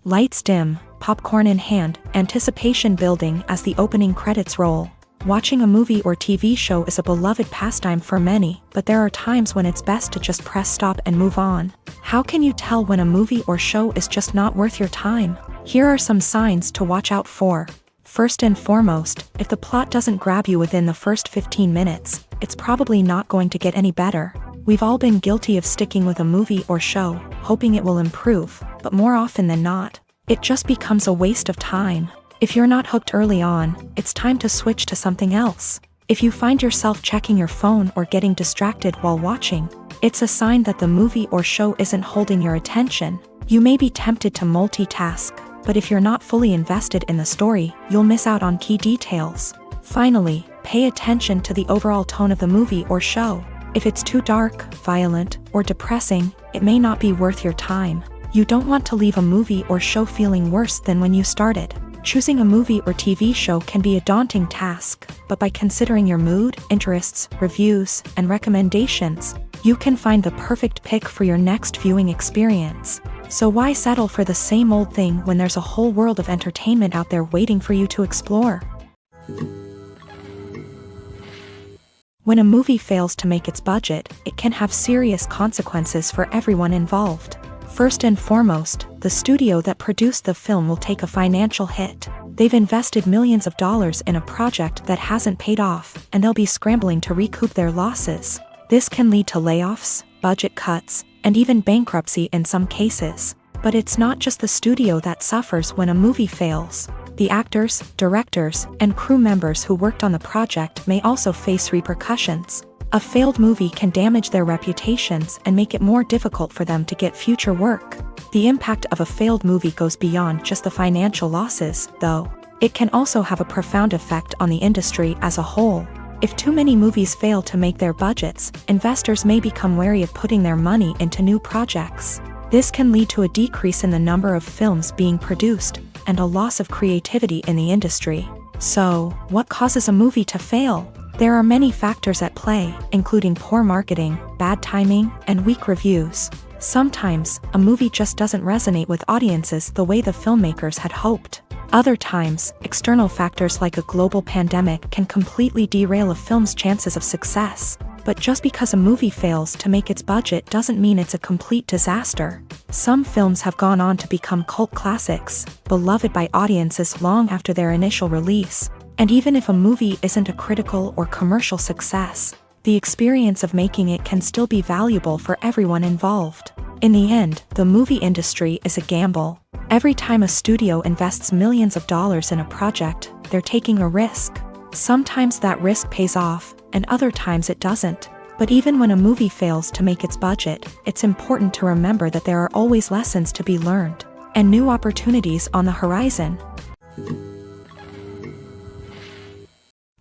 Lights dim, popcorn in hand, anticipation building as the opening credits roll. Watching a movie or TV show is a beloved pastime for many, but there are times when it's best to just press stop and move on. How can you tell when a movie or show is just not worth your time? Here are some signs to watch out for. First and foremost, if the plot doesn't grab you within the first 15 minutes, it's probably not going to get any better. We've all been guilty of sticking with a movie or show, hoping it will improve, but more often than not, it just becomes a waste of time. If you're not hooked early on, it's time to switch to something else. If you find yourself checking your phone or getting distracted while watching, it's a sign that the movie or show isn't holding your attention. You may be tempted to multitask, but if you're not fully invested in the story, you'll miss out on key details. Finally, pay attention to the overall tone of the movie or show. If it's too dark, violent, or depressing, it may not be worth your time. You don't want to leave a movie or show feeling worse than when you started. Choosing a movie or TV show can be a daunting task, but by considering your mood, interests, reviews, and recommendations, you can find the perfect pick for your next viewing experience. So why settle for the same old thing when there's a whole world of entertainment out there waiting for you to explore? When a movie fails to make its budget, it can have serious consequences for everyone involved. First and foremost, the studio that produced the film will take a financial hit. They've invested millions of dollars in a project that hasn't paid off, and they'll be scrambling to recoup their losses. This can lead to layoffs, budget cuts, and even bankruptcy in some cases. But it's not just the studio that suffers when a movie fails. The actors, directors, and crew members who worked on the project may also face repercussions. A failed movie can damage their reputations and make it more difficult for them to get future work. The impact of a failed movie goes beyond just the financial losses, though. It can also have a profound effect on the industry as a whole. If too many movies fail to make their budgets, investors may become wary of putting their money into new projects. This can lead to a decrease in the number of films being produced, and a loss of creativity in the industry. So, what causes a movie to fail? There are many factors at play, including poor marketing, bad timing, and weak reviews. Sometimes, a movie just doesn't resonate with audiences the way the filmmakers had hoped. Other times, external factors like a global pandemic can completely derail a film's chances of success. But just because a movie fails to make its budget doesn't mean it's a complete disaster. Some films have gone on to become cult classics, beloved by audiences long after their initial release. And even if a movie isn't a critical or commercial success, the experience of making it can still be valuable for everyone involved. In the end, the movie industry is a gamble. Every time a studio invests millions of dollars in a project, they're taking a risk. Sometimes that risk pays off, and other times it doesn't. But even when a movie fails to make its budget, it's important to remember that there are always lessons to be learned, and new opportunities on the horizon.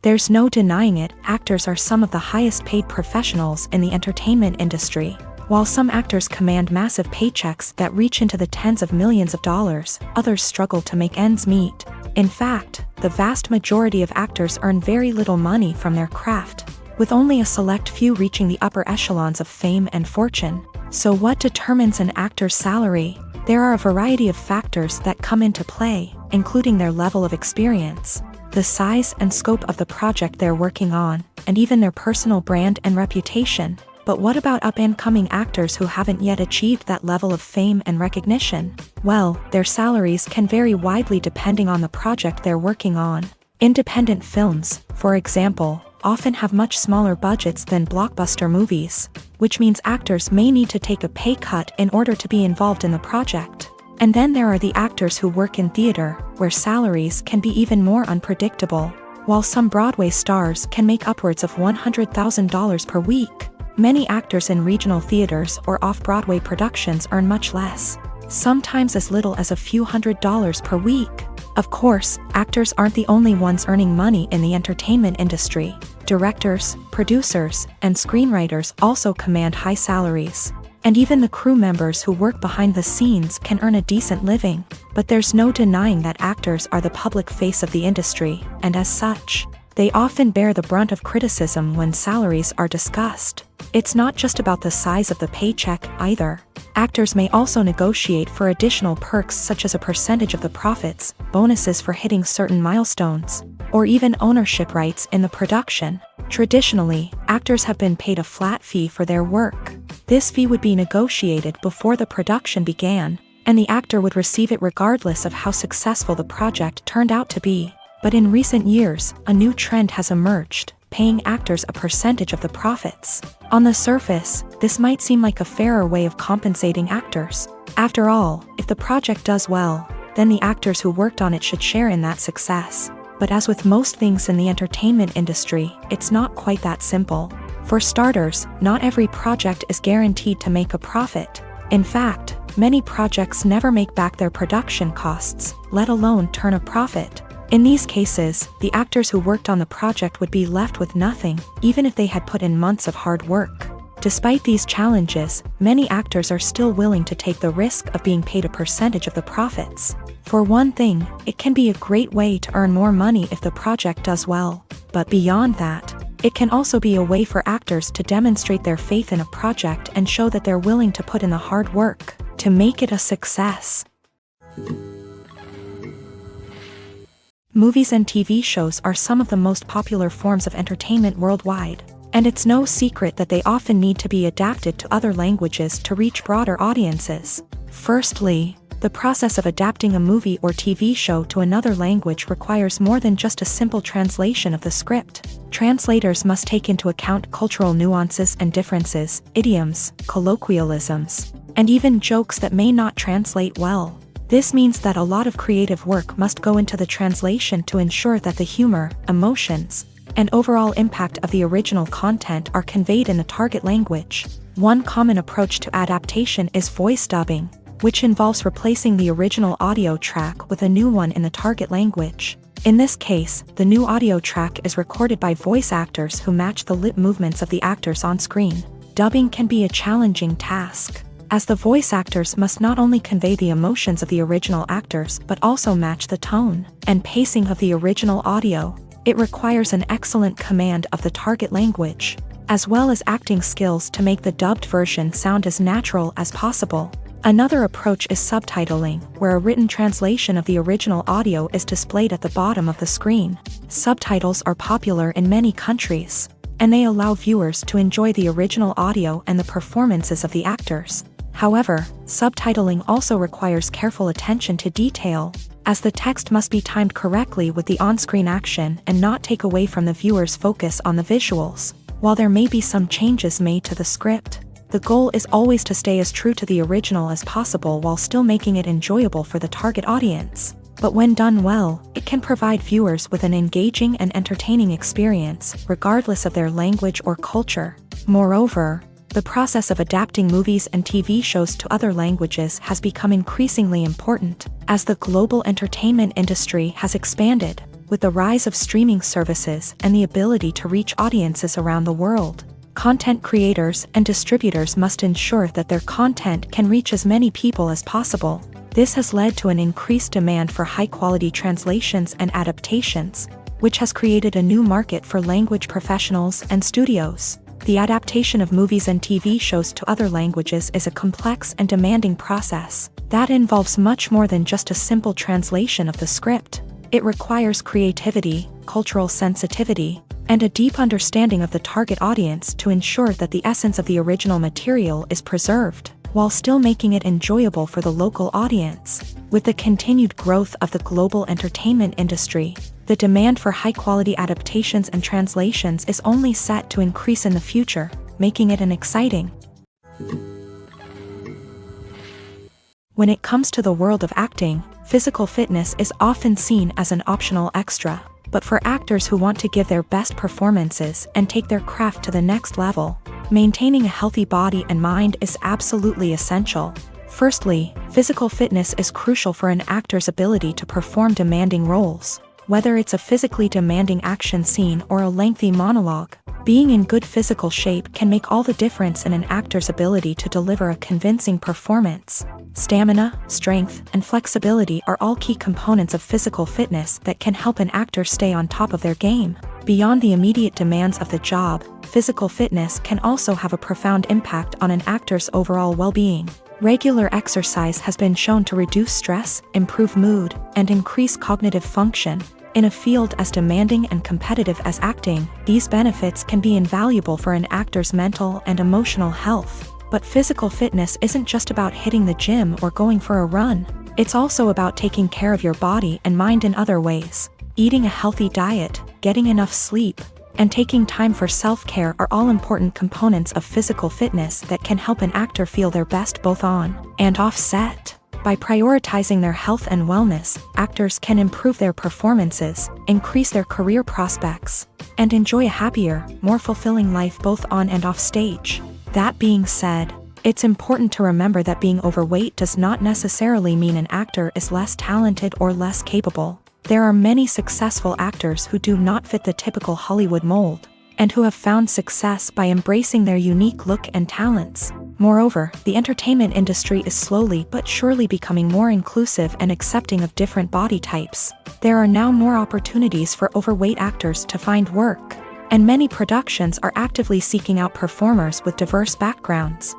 There's no denying it, actors are some of the highest paid professionals in the entertainment industry. While some actors command massive paychecks that reach into the tens of millions of dollars, others struggle to make ends meet. In fact, the vast majority of actors earn very little money from their craft, with only a select few reaching the upper echelons of fame and fortune. So what determines an actor's salary? There are a variety of factors that come into play, including their level of experience, the size and scope of the project they're working on, and even their personal brand and reputation. But what about up-and-coming actors who haven't yet achieved that level of fame and recognition? Well, their salaries can vary widely depending on the project they're working on. Independent films, for example, often have much smaller budgets than blockbuster movies, which means actors may need to take a pay cut in order to be involved in the project. And then there are the actors who work in theater, where salaries can be even more unpredictable. While some Broadway stars can make upwards of $100,000 per week, many actors in regional theaters or off-Broadway productions earn much less, sometimes as little as a few $100s per week. Of course, actors aren't the only ones earning money in the entertainment industry. Directors, producers, and screenwriters also command high salaries. And even the crew members who work behind the scenes can earn a decent living. But there's no denying that actors are the public face of the industry, and as such, they often bear the brunt of criticism when salaries are discussed. It's not just about the size of the paycheck, either. Actors may also negotiate for additional perks such as a percentage of the profits, bonuses for hitting certain milestones, or even ownership rights in the production. Traditionally, actors have been paid a flat fee for their work. This fee would be negotiated before the production began, and the actor would receive it regardless of how successful the project turned out to be. But in recent years, a new trend has emerged, paying actors a percentage of the profits. On the surface, this might seem like a fairer way of compensating actors. After all, if the project does well, then the actors who worked on it should share in that success. But as with most things in the entertainment industry, it's not quite that simple. For starters, not every project is guaranteed to make a profit. In fact, many projects never make back their production costs, let alone turn a profit. In these cases, the actors who worked on the project would be left with nothing, even if they had put in months of hard work. Despite these challenges, many actors are still willing to take the risk of being paid a percentage of the profits. For one thing, it can be a great way to earn more money if the project does well. But beyond that, it can also be a way for actors to demonstrate their faith in a project and show that they're willing to put in the hard work to make it a success. Movies and TV shows are some of the most popular forms of entertainment worldwide, and it's no secret that they often need to be adapted to other languages to reach broader audiences. Firstly, the process of adapting a movie or TV show to another language requires more than just a simple translation of the script. Translators must take into account cultural nuances and differences, idioms, colloquialisms, and even jokes that may not translate well. This means that a lot of creative work must go into the translation to ensure that the humor, emotions, and overall impact of the original content are conveyed in the target language. One common approach to adaptation is voice dubbing, which involves replacing the original audio track with a new one in the target language. In this case, the new audio track is recorded by voice actors who match the lip movements of the actors on screen. Dubbing can be a challenging task, as the voice actors must not only convey the emotions of the original actors but also match the tone and pacing of the original audio. It requires an excellent command of the target language, as well as acting skills to make the dubbed version sound as natural as possible. Another approach is subtitling, where a written translation of the original audio is displayed at the bottom of the screen. Subtitles are popular in many countries, and they allow viewers to enjoy the original audio and the performances of the actors. However, subtitling also requires careful attention to detail, as the text must be timed correctly with the on-screen action and not take away from the viewer's focus on the visuals. While there may be some changes made to the script, the goal is always to stay as true to the original as possible while still making it enjoyable for the target audience. But when done well, it can provide viewers with an engaging and entertaining experience, regardless of their language or culture. Moreover, the process of adapting movies and TV shows to other languages has become increasingly important, as the global entertainment industry has expanded, with the rise of streaming services and the ability to reach audiences around the world. Content creators and distributors must ensure that their content can reach as many people as possible. This has led to an increased demand for high-quality translations and adaptations, which has created a new market for language professionals and studios. The adaptation of movies and TV shows to other languages is a complex and demanding process that involves much more than just a simple translation of the script. It requires creativity, cultural sensitivity, and a deep understanding of the target audience to ensure that the essence of the original material is preserved, while still making it enjoyable for the local audience. With the continued growth of the global entertainment industry, the demand for high-quality adaptations and translations is only set to increase in the future, making it an exciting. When it comes to the world of acting, physical fitness is often seen as an optional extra. But for actors who want to give their best performances and take their craft to the next level, maintaining a healthy body and mind is absolutely essential. Firstly, physical fitness is crucial for an actor's ability to perform demanding roles. Whether it's a physically demanding action scene or a lengthy monologue, being in good physical shape can make all the difference in an actor's ability to deliver a convincing performance. Stamina, strength, and flexibility are all key components of physical fitness that can help an actor stay on top of their game. Beyond the immediate demands of the job, physical fitness can also have a profound impact on an actor's overall well-being. Regular exercise has been shown to reduce stress, improve mood, and increase cognitive function. In a field as demanding and competitive as acting, these benefits can be invaluable for an actor's mental and emotional health. But physical fitness isn't just about hitting the gym or going for a run. It's also about taking care of your body and mind in other ways. Eating a healthy diet, getting enough sleep, and taking time for self-care are all important components of physical fitness that can help an actor feel their best both on and off set. By prioritizing their health and wellness, actors can improve their performances, increase their career prospects, and enjoy a happier, more fulfilling life both on and off stage. That being said, it's important to remember that being overweight does not necessarily mean an actor is less talented or less capable. There are many successful actors who do not fit the typical Hollywood mold, and who have found success by embracing their unique look and talents. Moreover, the entertainment industry is slowly but surely becoming more inclusive and accepting of different body types. There are now more opportunities for overweight actors to find work, and many productions are actively seeking out performers with diverse backgrounds.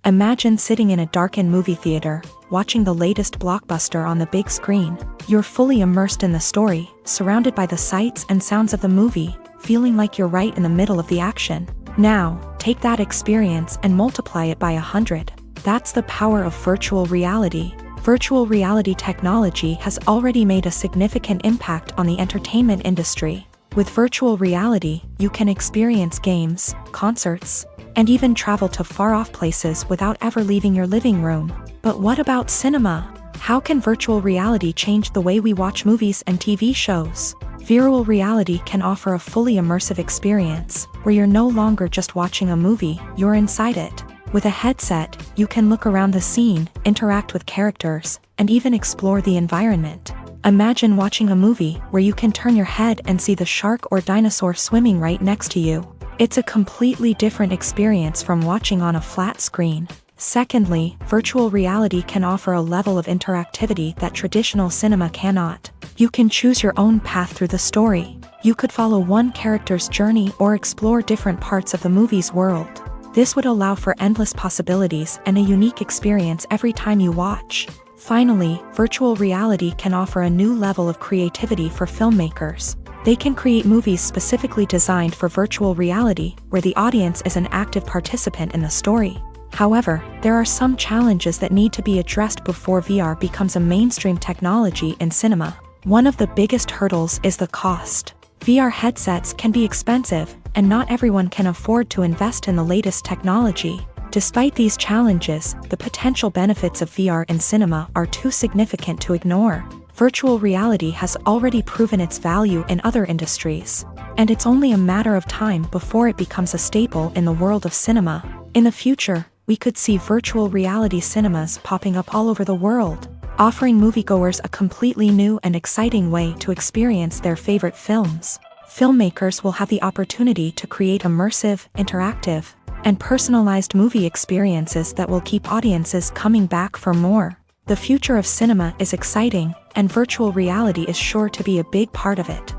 Imagine sitting in a darkened movie theater, watching the latest blockbuster on the big screen. You're fully immersed in the story, surrounded by the sights and sounds of the movie, feeling like you're right in the middle of the action. Now, take that experience and multiply it by 100. That's the power of virtual reality. Virtual reality technology has already made a significant impact on the entertainment industry. With virtual reality, you can experience games, concerts, and even travel to far-off places without ever leaving your living room. But what about cinema? How can virtual reality change the way we watch movies and TV shows? Virtual reality can offer a fully immersive experience, where you're no longer just watching a movie, you're inside it. With a headset, you can look around the scene, interact with characters, and even explore the environment. Imagine watching a movie where you can turn your head and see the shark or dinosaur swimming right next to you. It's a completely different experience from watching on a flat screen. Secondly, virtual reality can offer a level of interactivity that traditional cinema cannot. You can choose your own path through the story. You could follow one character's journey or explore different parts of the movie's world. This would allow for endless possibilities and a unique experience every time you watch. Finally, virtual reality can offer a new level of creativity for filmmakers. They can create movies specifically designed for virtual reality, where the audience is an active participant in the story. However, there are some challenges that need to be addressed before VR becomes a mainstream technology in cinema. One of the biggest hurdles is the cost. VR headsets can be expensive, and not everyone can afford to invest in the latest technology. Despite these challenges, the potential benefits of VR in cinema are too significant to ignore. Virtual reality has already proven its value in other industries, and it's only a matter of time before it becomes a staple in the world of cinema. In the future, we could see virtual reality cinemas popping up all over the world, offering moviegoers a completely new and exciting way to experience their favorite films. Filmmakers will have the opportunity to create immersive, interactive, and personalized movie experiences that will keep audiences coming back for more. The future of cinema is exciting, and virtual reality is sure to be a big part of it.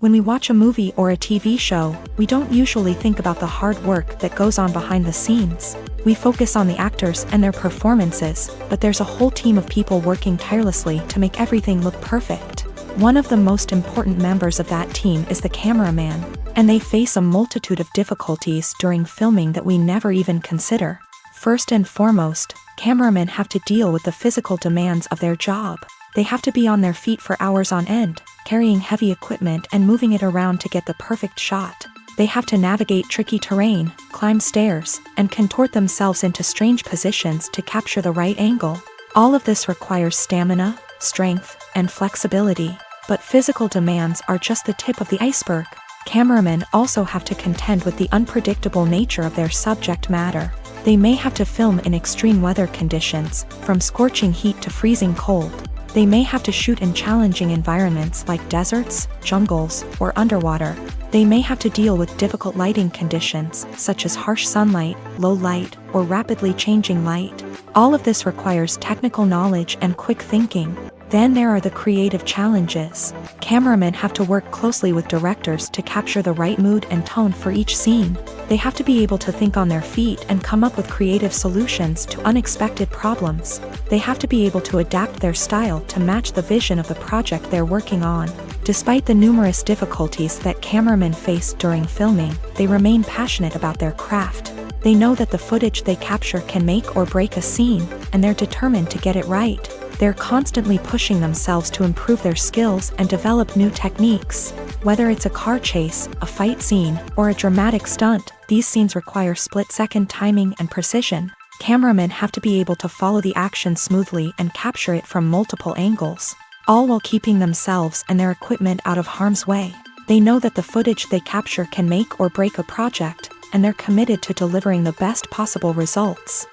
When we watch a movie or a TV show, we don't usually think about the hard work that goes on behind the scenes. We focus on the actors and their performances, but there's a whole team of people working tirelessly to make everything look perfect. One of the most important members of that team is the cameraman, and they face a multitude of difficulties during filming that we never even consider. First and foremost, cameramen have to deal with the physical demands of their job. They have to be on their feet for hours on end, carrying heavy equipment and moving it around to get the perfect shot. They have to navigate tricky terrain, climb stairs, and contort themselves into strange positions to capture the right angle. All of this requires stamina, strength, and flexibility. But physical demands are just the tip of the iceberg. Cameramen also have to contend with the unpredictable nature of their subject matter. They may have to film in extreme weather conditions, from scorching heat to freezing cold. They may have to shoot in challenging environments like deserts, jungles, or underwater. They may have to deal with difficult lighting conditions, such as harsh sunlight, low light, or rapidly changing light. All of this requires technical knowledge and quick thinking. Then there are the creative challenges. Cameramen have to work closely with directors to capture the right mood and tone for each scene. They have to be able to think on their feet and come up with creative solutions to unexpected problems. They have to be able to adapt their style to match the vision of the project they're working on. Despite the numerous difficulties that cameramen face during filming, they remain passionate about their craft. They know that the footage they capture can make or break a scene, and they're determined to get it right. They're constantly pushing themselves to improve their skills and develop new techniques. Whether it's a car chase, a fight scene, or a dramatic stunt, these scenes require split-second timing and precision. Cameramen have to be able to follow the action smoothly and capture it from multiple angles, all while keeping themselves and their equipment out of harm's way. They know that the footage they capture can make or break a project, and they're committed to delivering the best possible results.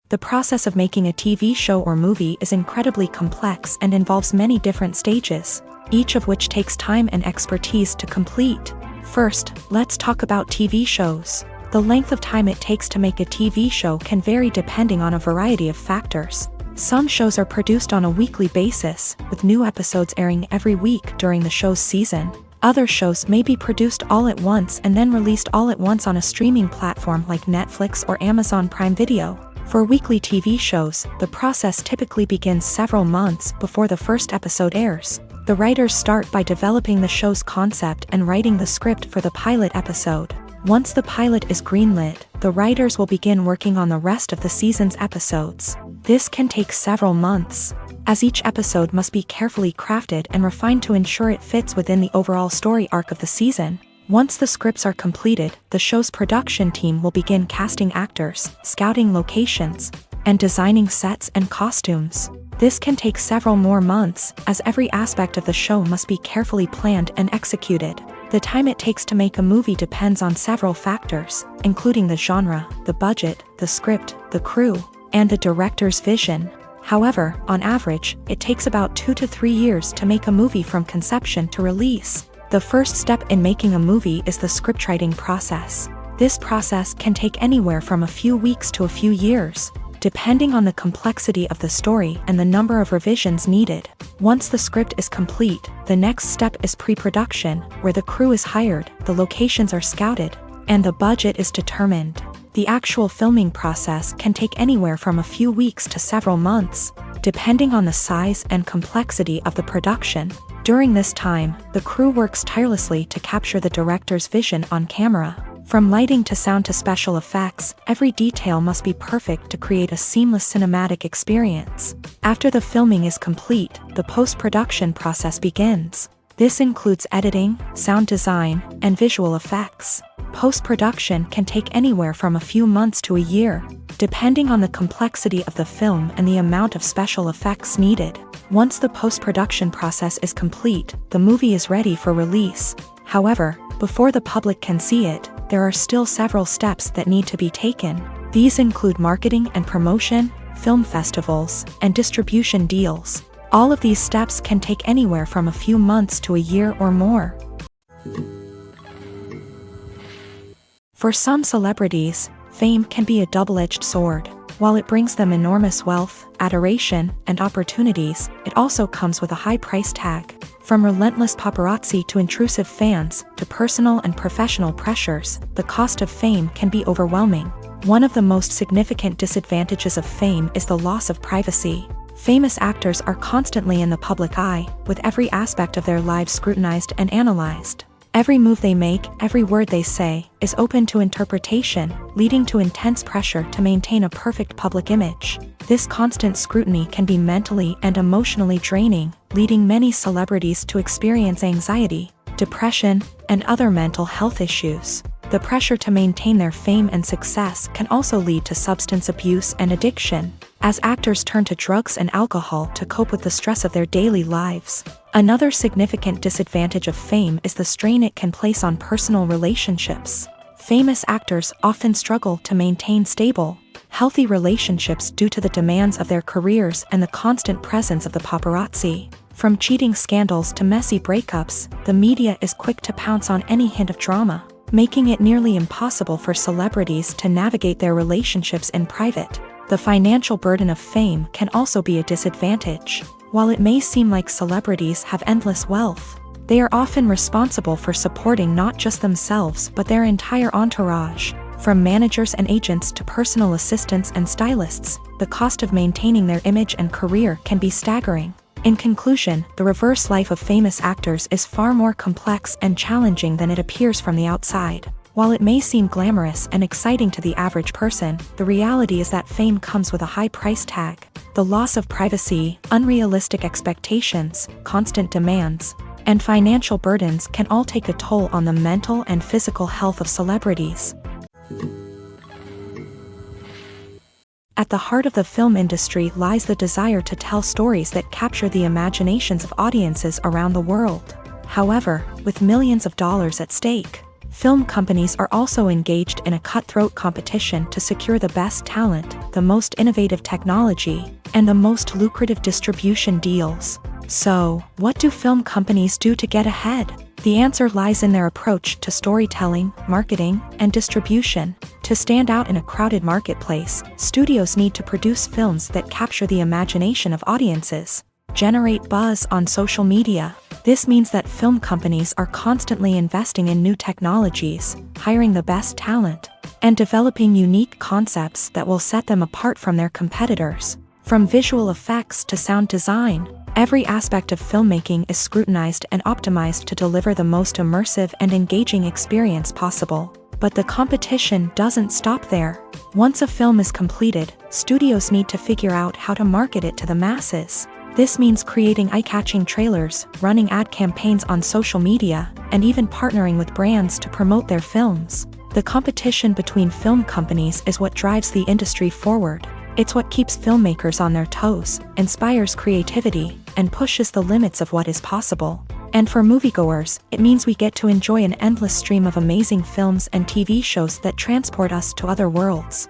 The process of making a TV show or movie is incredibly complex and involves many different stages, each of which takes time and expertise to complete. First, let's talk about TV shows. The length of time it takes to make a TV show can vary depending on a variety of factors. Some shows are produced on a weekly basis, with new episodes airing every week during the show's season. Other shows may be produced all at once and then released all at once on a streaming platform like Netflix or Amazon Prime Video. For weekly TV shows, the process typically begins several months before the first episode airs. The writers start by developing the show's concept and writing the script for the pilot episode. Once the pilot is greenlit, the writers will begin working on the rest of the season's episodes. This can take several months, as each episode must be carefully crafted and refined to ensure it fits within the overall story arc of the season. Once the scripts are completed, the show's production team will begin casting actors, scouting locations, and designing sets and costumes. This can take several more months, as every aspect of the show must be carefully planned and executed. The time it takes to make a movie depends on several factors, including the genre, the budget, the script, the crew, and the director's vision. However, on average, it takes about 2 to 3 years to make a movie from conception to release. The first step in making a movie is the scriptwriting process. This process can take anywhere from a few weeks to a few years, depending on the complexity of the story and the number of revisions needed. Once the script is complete, the next step is pre-production, where the crew is hired, the locations are scouted, and the budget is determined. The actual filming process can take anywhere from a few weeks to several months, depending on the size and complexity of the production. During this time, the crew works tirelessly to capture the director's vision on camera. From lighting to sound to special effects, every detail must be perfect to create a seamless cinematic experience. After the filming is complete, the post-production process begins. This includes editing, sound design, and visual effects. Post-production can take anywhere from a few months to a year, depending on the complexity of the film and the amount of special effects needed. Once the post-production process is complete, the movie is ready for release. However, before the public can see it, there are still several steps that need to be taken. These include marketing and promotion, film festivals, and distribution deals. All of these steps can take anywhere from a few months to a year or more. For some celebrities, fame can be a double-edged sword. While it brings them enormous wealth, adoration, and opportunities, it also comes with a high price tag. From relentless paparazzi to intrusive fans, to personal and professional pressures, the cost of fame can be overwhelming. One of the most significant disadvantages of fame is the loss of privacy. Famous actors are constantly in the public eye, with every aspect of their lives scrutinized and analyzed. Every move they make, every word they say, is open to interpretation, leading to intense pressure to maintain a perfect public image. This constant scrutiny can be mentally and emotionally draining, leading many celebrities to experience anxiety, depression, and other mental health issues. The pressure to maintain their fame and success can also lead to substance abuse and addiction, as actors turn to drugs and alcohol to cope with the stress of their daily lives. Another significant disadvantage of fame is the strain it can place on personal relationships. Famous actors often struggle to maintain stable, healthy relationships due to the demands of their careers and the constant presence of the paparazzi. From cheating scandals to messy breakups, the media is quick to pounce on any hint of drama, making it nearly impossible for celebrities to navigate their relationships in private. The financial burden of fame can also be a disadvantage. While it may seem like celebrities have endless wealth, they are often responsible for supporting not just themselves but their entire entourage. From managers and agents to personal assistants and stylists, the cost of maintaining their image and career can be staggering. In conclusion, the reverse life of famous actors is far more complex and challenging than it appears from the outside. While it may seem glamorous and exciting to the average person, the reality is that fame comes with a high price tag. The loss of privacy, unrealistic expectations, constant demands, and financial burdens can all take a toll on the mental and physical health of celebrities. At the heart of the film industry lies the desire to tell stories that capture the imaginations of audiences around the world. However, with millions of dollars at stake, film companies are also engaged in a cutthroat competition to secure the best talent, the most innovative technology, and the most lucrative distribution deals. So, what do film companies do to get ahead? The answer lies in their approach to storytelling, marketing, and distribution. To stand out in a crowded marketplace, studios need to produce films that capture the imagination of audiences, generate buzz on social media. This means that film companies are constantly investing in new technologies, hiring the best talent, and developing unique concepts that will set them apart from their competitors. From visual effects to sound design, every aspect of filmmaking is scrutinized and optimized to deliver the most immersive and engaging experience possible. But the competition doesn't stop there. Once a film is completed, studios need to figure out how to market it to the masses. This means creating eye-catching trailers, running ad campaigns on social media, and even partnering with brands to promote their films. The competition between film companies is what drives the industry forward. It's what keeps filmmakers on their toes, inspires creativity, and pushes the limits of what is possible. And for moviegoers, it means we get to enjoy an endless stream of amazing films and TV shows that transport us to other worlds.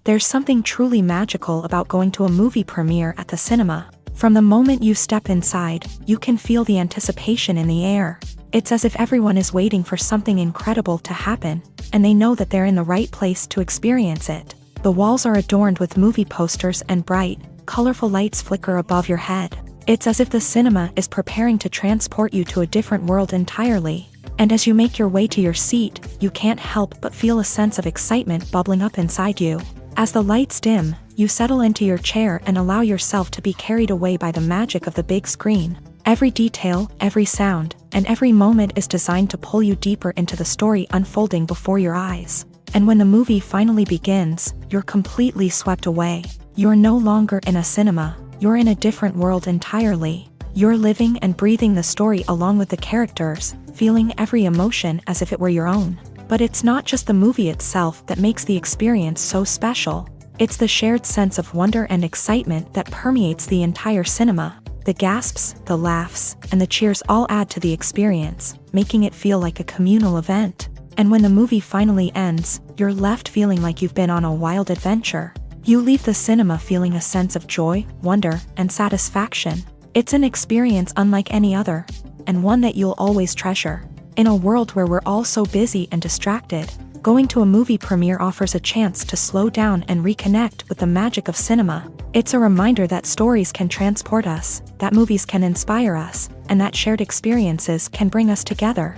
There's something truly magical about going to a movie premiere at the cinema. From the moment you step inside, you can feel the anticipation in the air. It's as if everyone is waiting for something incredible to happen, and they know that they're in the right place to experience it. The walls are adorned with movie posters and bright, colorful lights flicker above your head. It's as if the cinema is preparing to transport you to a different world entirely. And as you make your way to your seat, you can't help but feel a sense of excitement bubbling up inside you. As the lights dim, you settle into your chair and allow yourself to be carried away by the magic of the big screen. Every detail, every sound, and every moment is designed to pull you deeper into the story unfolding before your eyes. And when the movie finally begins, you're completely swept away. You're no longer in a cinema, you're in a different world entirely. You're living and breathing the story along with the characters, feeling every emotion as if it were your own. But it's not just the movie itself that makes the experience so special. It's the shared sense of wonder and excitement that permeates the entire cinema. The gasps, the laughs, and the cheers all add to the experience, making it feel like a communal event. And when the movie finally ends, you're left feeling like you've been on a wild adventure. You leave the cinema feeling a sense of joy, wonder, and satisfaction. It's an experience unlike any other, and one that you'll always treasure. In a world where we're all so busy and distracted, going to a movie premiere offers a chance to slow down and reconnect with the magic of cinema. It's a reminder that stories can transport us, that movies can inspire us, and that shared experiences can bring us together.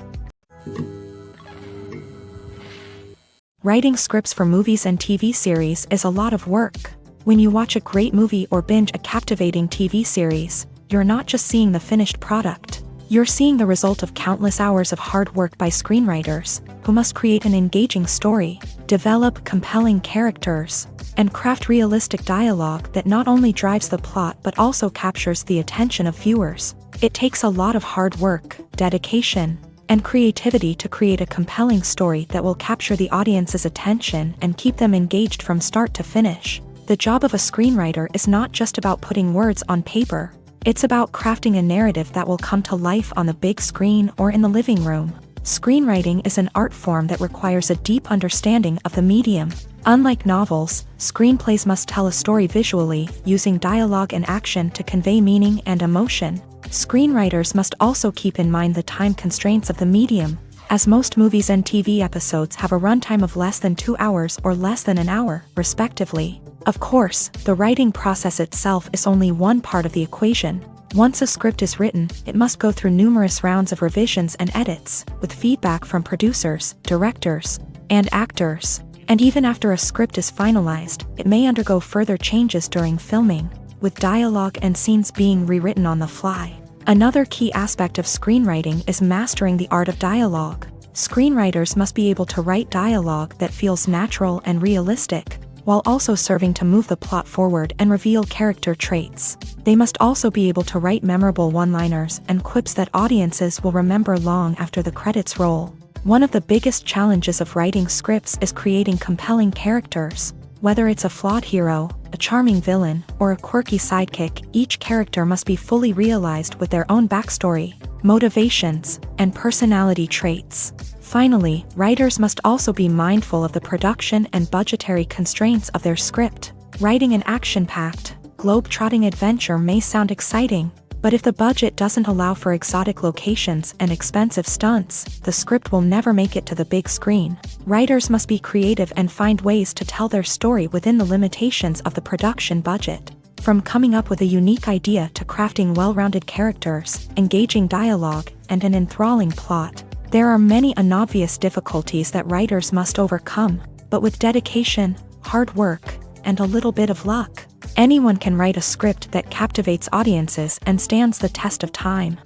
Writing scripts for movies and TV series is a lot of work. When you watch a great movie or binge a captivating TV series, you're not just seeing the finished product. You're seeing the result of countless hours of hard work by screenwriters, who must create an engaging story, develop compelling characters, and craft realistic dialogue that not only drives the plot but also captures the attention of viewers. It takes a lot of hard work, dedication, and creativity to create a compelling story that will capture the audience's attention and keep them engaged from start to finish. The job of a screenwriter is not just about putting words on paper. It's about crafting a narrative that will come to life on the big screen or in the living room. Screenwriting is an art form that requires a deep understanding of the medium. Unlike novels, screenplays must tell a story visually, using dialogue and action to convey meaning and emotion. Screenwriters must also keep in mind the time constraints of the medium, as most movies and TV episodes have a runtime of less than 2 hours or less than an hour, respectively. Of course, the writing process itself is only one part of the equation. Once a script is written, it must go through numerous rounds of revisions and edits, with feedback from producers, directors, and actors. And even after a script is finalized, it may undergo further changes during filming, with dialogue and scenes being rewritten on the fly. Another key aspect of screenwriting is mastering the art of dialogue. Screenwriters must be able to write dialogue that feels natural and realistic, while also serving to move the plot forward and reveal character traits. They must also be able to write memorable one-liners and quips that audiences will remember long after the credits roll. One of the biggest challenges of writing scripts is creating compelling characters. Whether it's a flawed hero, a charming villain, or a quirky sidekick, each character must be fully realized with their own backstory, motivations, and personality traits. Finally, writers must also be mindful of the production and budgetary constraints of their script. Writing an action-packed, globe-trotting adventure may sound exciting, but if the budget doesn't allow for exotic locations and expensive stunts, the script will never make it to the big screen. Writers must be creative and find ways to tell their story within the limitations of the production budget. From coming up with a unique idea to crafting well-rounded characters, engaging dialogue, and an enthralling plot, there are many unobvious difficulties that writers must overcome, but with dedication, hard work, and a little bit of luck, anyone can write a script that captivates audiences and stands the test of time.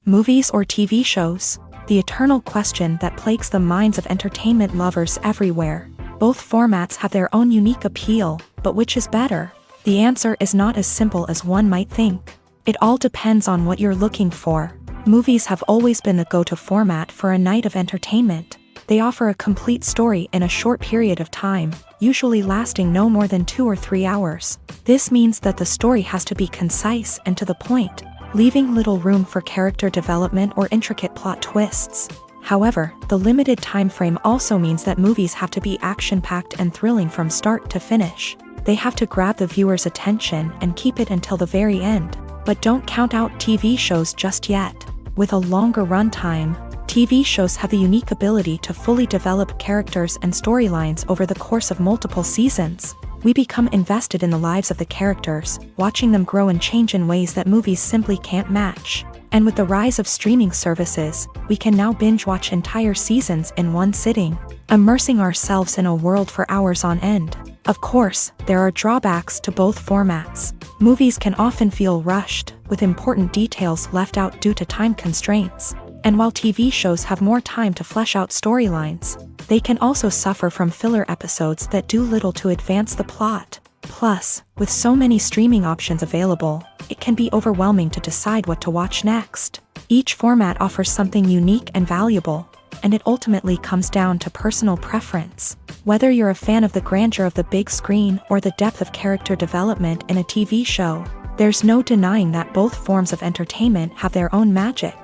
Movies or TV shows? The eternal question that plagues the minds of entertainment lovers everywhere. Both formats have their own unique appeal, but which is better? The answer is not as simple as one might think. It all depends on what you're looking for. Movies have always been the go-to format for a night of entertainment. They offer a complete story in a short period of time, usually lasting no more than 2 or 3 hours. This means that the story has to be concise and to the point, leaving little room for character development or intricate plot twists. However, the limited time frame also means that movies have to be action-packed and thrilling from start to finish. They have to grab the viewer's attention and keep it until the very end. But don't count out TV shows just yet. With a longer runtime, TV shows have the unique ability to fully develop characters and storylines over the course of multiple seasons. We become invested in the lives of the characters, watching them grow and change in ways that movies simply can't match. And with the rise of streaming services, we can now binge-watch entire seasons in one sitting, immersing ourselves in a world for hours on end. Of course, there are drawbacks to both formats. Movies can often feel rushed, with important details left out due to time constraints. And while TV shows have more time to flesh out storylines, they can also suffer from filler episodes that do little to advance the plot. Plus, with so many streaming options available, it can be overwhelming to decide what to watch next. Each format offers something unique and valuable, and it ultimately comes down to personal preference. Whether you're a fan of the grandeur of the big screen or the depth of character development in a TV show, there's no denying that both forms of entertainment have their own magic.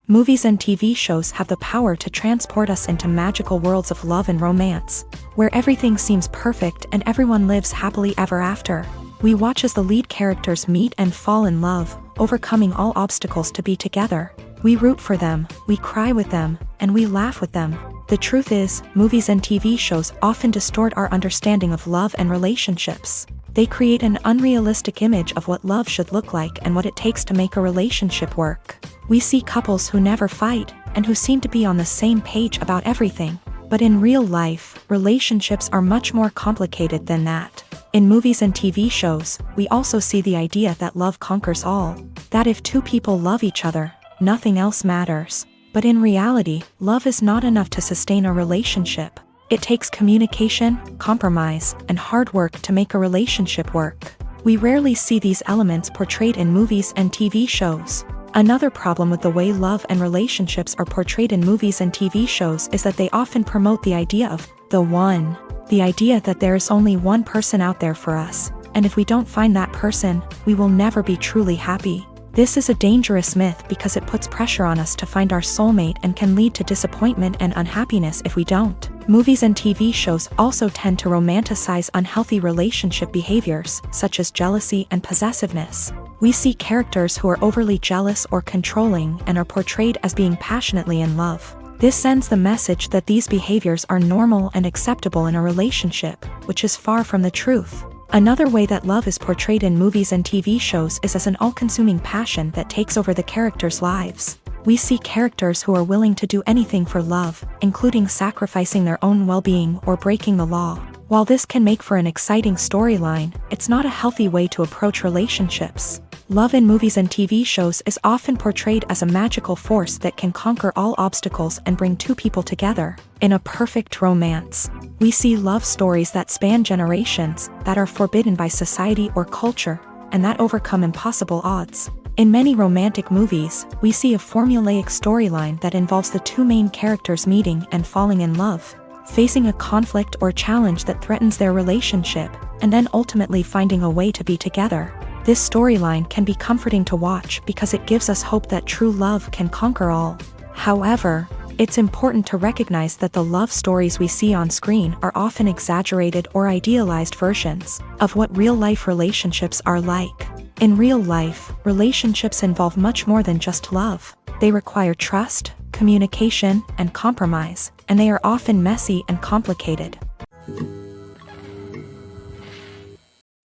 Movies and TV shows have the power to transport us into magical worlds of love and romance, where everything seems perfect and everyone lives happily ever after. We watch as the lead characters meet and fall in love, overcoming all obstacles to be together. We root for them, we cry with them, and we laugh with them. The truth is, movies and TV shows often distort our understanding of love and relationships. They create an unrealistic image of what love should look like and what it takes to make a relationship work. We see couples who never fight, and who seem to be on the same page about everything. But in real life, relationships are much more complicated than that. In movies and TV shows, we also see the idea that love conquers all. That if two people love each other, nothing else matters. But in reality, love is not enough to sustain a relationship. It takes communication, compromise, and hard work to make a relationship work. We rarely see these elements portrayed in movies and TV shows. Another problem with the way love and relationships are portrayed in movies and TV shows is that they often promote the idea of the one. The idea that there is only one person out there for us, and if we don't find that person, we will never be truly happy. This is a dangerous myth because it puts pressure on us to find our soulmate and can lead to disappointment and unhappiness if we don't. Movies and TV shows also tend to romanticize unhealthy relationship behaviors, such as jealousy and possessiveness. We see characters who are overly jealous or controlling and are portrayed as being passionately in love. This sends the message that these behaviors are normal and acceptable in a relationship, which is far from the truth. Another way that love is portrayed in movies and TV shows is as an all-consuming passion that takes over the characters' lives. We see characters who are willing to do anything for love, including sacrificing their own well-being or breaking the law. While this can make for an exciting storyline, it's not a healthy way to approach relationships. Love in movies and TV shows is often portrayed as a magical force that can conquer all obstacles and bring two people together. In a perfect romance, we see love stories that span generations, that are forbidden by society or culture, and that overcome impossible odds. In many romantic movies, we see a formulaic storyline that involves the two main characters meeting and falling in love, facing a conflict or challenge that threatens their relationship, and then ultimately finding a way to be together. This storyline can be comforting to watch because it gives us hope that true love can conquer all. However, it's important to recognize that the love stories we see on screen are often exaggerated or idealized versions of what real-life relationships are like. In real life, relationships involve much more than just love. They require trust, communication, and compromise, and they are often messy and complicated.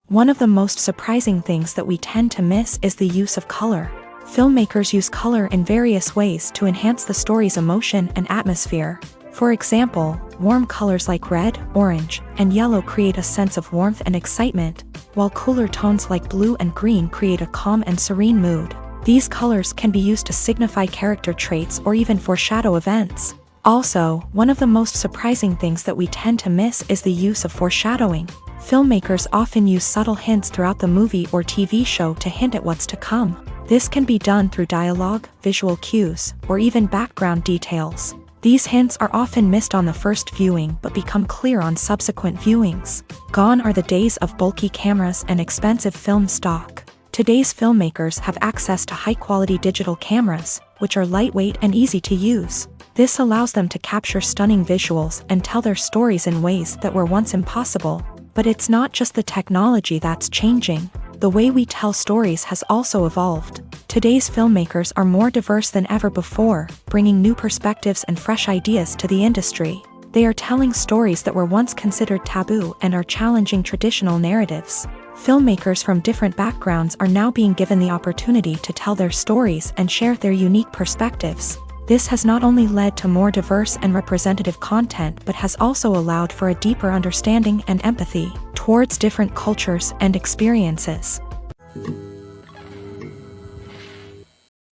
One of the most surprising things that we tend to miss is the use of color. Filmmakers use color in various ways to enhance the story's emotion and atmosphere. For example, warm colors like red, orange, and yellow create a sense of warmth and excitement, while cooler tones like blue and green create a calm and serene mood. These colors can be used to signify character traits or even foreshadow events. Also, one of the most surprising things that we tend to miss is the use of foreshadowing. Filmmakers often use subtle hints throughout the movie or TV show to hint at what's to come. This can be done through dialogue, visual cues, or even background details. These hints are often missed on the first viewing but become clear on subsequent viewings. Gone are the days of bulky cameras and expensive film stock. Today's filmmakers have access to high-quality digital cameras, which are lightweight and easy to use. This allows them to capture stunning visuals and tell their stories in ways that were once impossible. But it's not just the technology that's changing. The way we tell stories has also evolved. Today's filmmakers are more diverse than ever before, bringing new perspectives and fresh ideas to the industry. They are telling stories that were once considered taboo and are challenging traditional narratives. Filmmakers from different backgrounds are now being given the opportunity to tell their stories and share their unique perspectives. This has not only led to more diverse and representative content but has also allowed for a deeper understanding and empathy towards different cultures and experiences.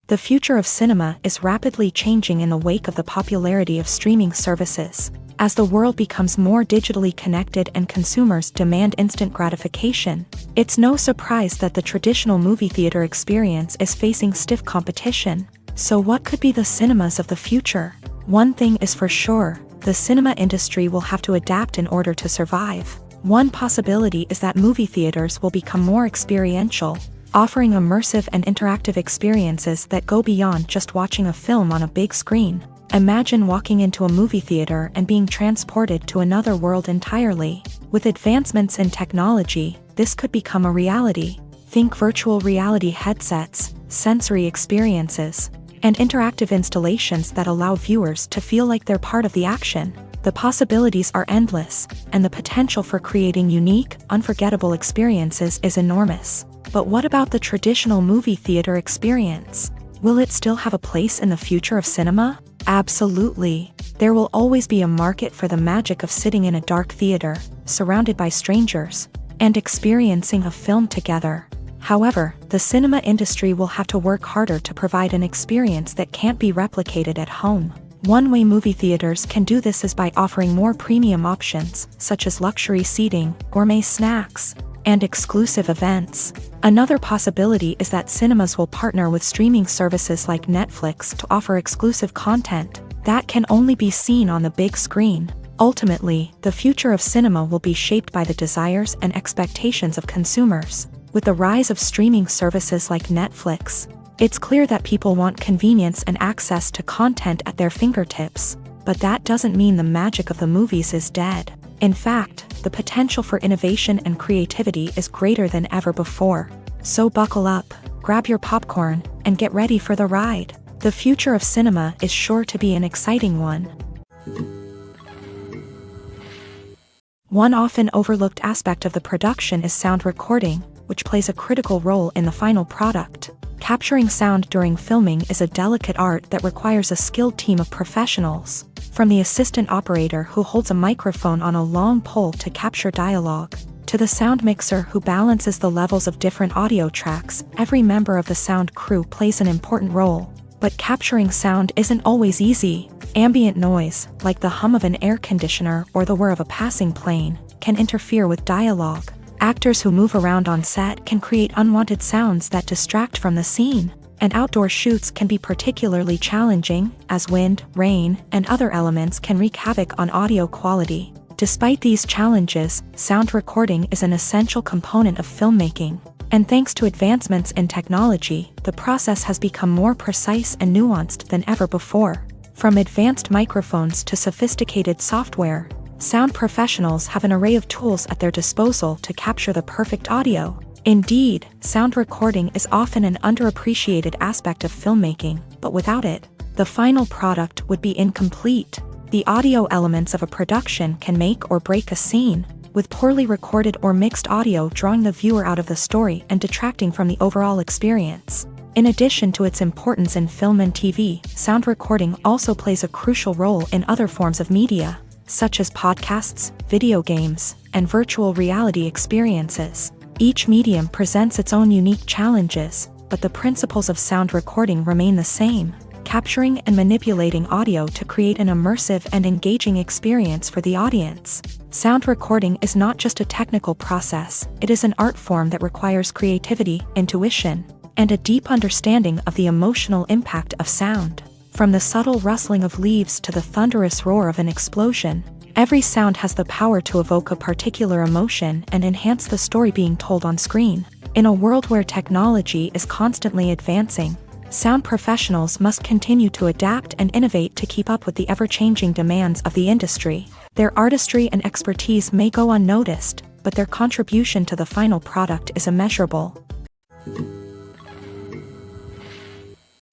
The future of cinema is rapidly changing in the wake of the popularity of streaming services. As the world becomes more digitally connected and consumers demand instant gratification, it's no surprise that the traditional movie theater experience is facing stiff competition. So what could be the cinemas of the future? One thing is for sure, the cinema industry will have to adapt in order to survive. One possibility is that movie theaters will become more experiential, offering immersive and interactive experiences that go beyond just watching a film on a big screen. Imagine walking into a movie theater and being transported to another world entirely. With advancements in technology, this could become a reality. Think virtual reality headsets, sensory experiences, and interactive installations that allow viewers to feel like they're part of the action. The possibilities are endless, and the potential for creating unique, unforgettable experiences is enormous. But what about the traditional movie theater experience? Will it still have a place in the future of cinema? Absolutely. There will always be a market for the magic of sitting in a dark theater, surrounded by strangers, and experiencing a film together. However, the cinema industry will have to work harder to provide an experience that can't be replicated at home. One way movie theaters can do this is by offering more premium options, such as luxury seating, gourmet snacks, and exclusive events. Another possibility is that cinemas will partner with streaming services like Netflix to offer exclusive content that can only be seen on the big screen. Ultimately, the future of cinema will be shaped by the desires and expectations of consumers. With the rise of streaming services like Netflix, it's clear that people want convenience and access to content at their fingertips. But that doesn't mean the magic of the movies is dead. In fact, the potential for innovation and creativity is greater than ever before. So buckle up, grab your popcorn, and get ready for the ride. The future of cinema is sure to be an exciting one. One often overlooked aspect of the production is sound recording, which plays a critical role in the final product. Capturing sound during filming is a delicate art that requires a skilled team of professionals. From the assistant operator who holds a microphone on a long pole to capture dialogue, to the sound mixer who balances the levels of different audio tracks, every member of the sound crew plays an important role. But capturing sound isn't always easy. Ambient noise, like the hum of an air conditioner or the whir of a passing plane, can interfere with dialogue. Actors who move around on set can create unwanted sounds that distract from the scene. And outdoor shoots can be particularly challenging, as wind, rain, and other elements can wreak havoc on audio quality. Despite these challenges, sound recording is an essential component of filmmaking. And thanks to advancements in technology, the process has become more precise and nuanced than ever before. From advanced microphones to sophisticated software, sound professionals have an array of tools at their disposal to capture the perfect audio. Indeed, sound recording is often an underappreciated aspect of filmmaking, but without it, the final product would be incomplete. The audio elements of a production can make or break a scene, with poorly recorded or mixed audio drawing the viewer out of the story and detracting from the overall experience. In addition to its importance in film and TV, sound recording also plays a crucial role in other forms of media, such as podcasts, video games, and virtual reality experiences. Each medium presents its own unique challenges, but the principles of sound recording remain the same, capturing and manipulating audio to create an immersive and engaging experience for the audience. Sound recording is not just a technical process, it is an art form that requires creativity, intuition, and a deep understanding of the emotional impact of sound. From the subtle rustling of leaves to the thunderous roar of an explosion, every sound has the power to evoke a particular emotion and enhance the story being told on screen. In a world where technology is constantly advancing, sound professionals must continue to adapt and innovate to keep up with the ever-changing demands of the industry. Their artistry and expertise may go unnoticed, but their contribution to the final product is immeasurable.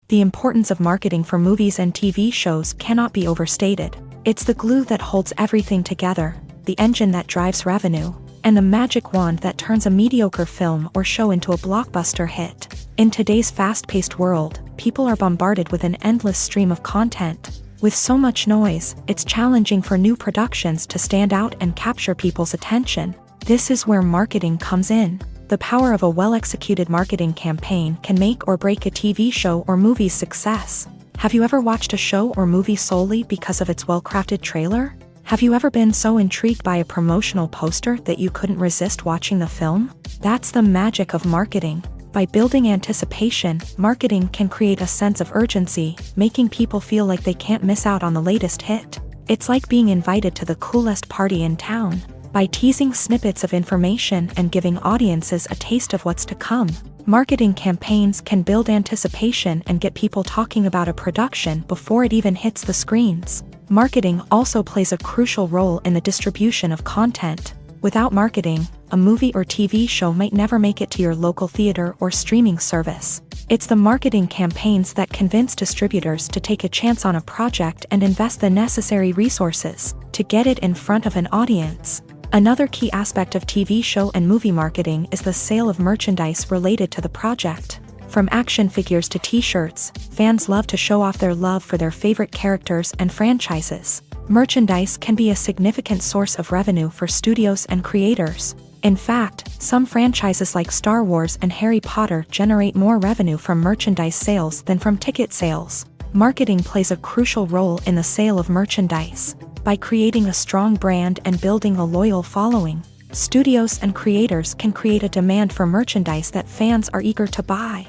The importance of marketing for movies and TV shows cannot be overstated. It's the glue that holds everything together, the engine that drives revenue, and the magic wand that turns a mediocre film or show into a blockbuster hit. In today's fast-paced world, people are bombarded with an endless stream of content. With so much noise, it's challenging for new productions to stand out and capture people's attention. This is where marketing comes in. The power of a well-executed marketing campaign can make or break a TV show or movie's success. Have you ever watched a show or movie solely because of its well-crafted trailer? Have you ever been so intrigued by a promotional poster that you couldn't resist watching the film? That's the magic of marketing. By building anticipation, marketing can create a sense of urgency, making people feel like they can't miss out on the latest hit. It's like being invited to the coolest party in town. By teasing snippets of information and giving audiences a taste of what's to come, marketing campaigns can build anticipation and get people talking about a production before it even hits the screens. Marketing also plays a crucial role in the distribution of content. Without marketing, a movie or TV show might never make it to your local theater or streaming service. It's the marketing campaigns that convince distributors to take a chance on a project and invest the necessary resources to get it in front of an audience. Another key aspect of TV show and movie marketing is the sale of merchandise related to the project. From action figures to t-shirts, fans love to show off their love for their favorite characters and franchises. Merchandise can be a significant source of revenue for studios and creators. In fact, some franchises like Star Wars and Harry Potter generate more revenue from merchandise sales than from ticket sales. Marketing plays a crucial role in the sale of merchandise. By creating a strong brand and building a loyal following, studios and creators can create a demand for merchandise that fans are eager to buy.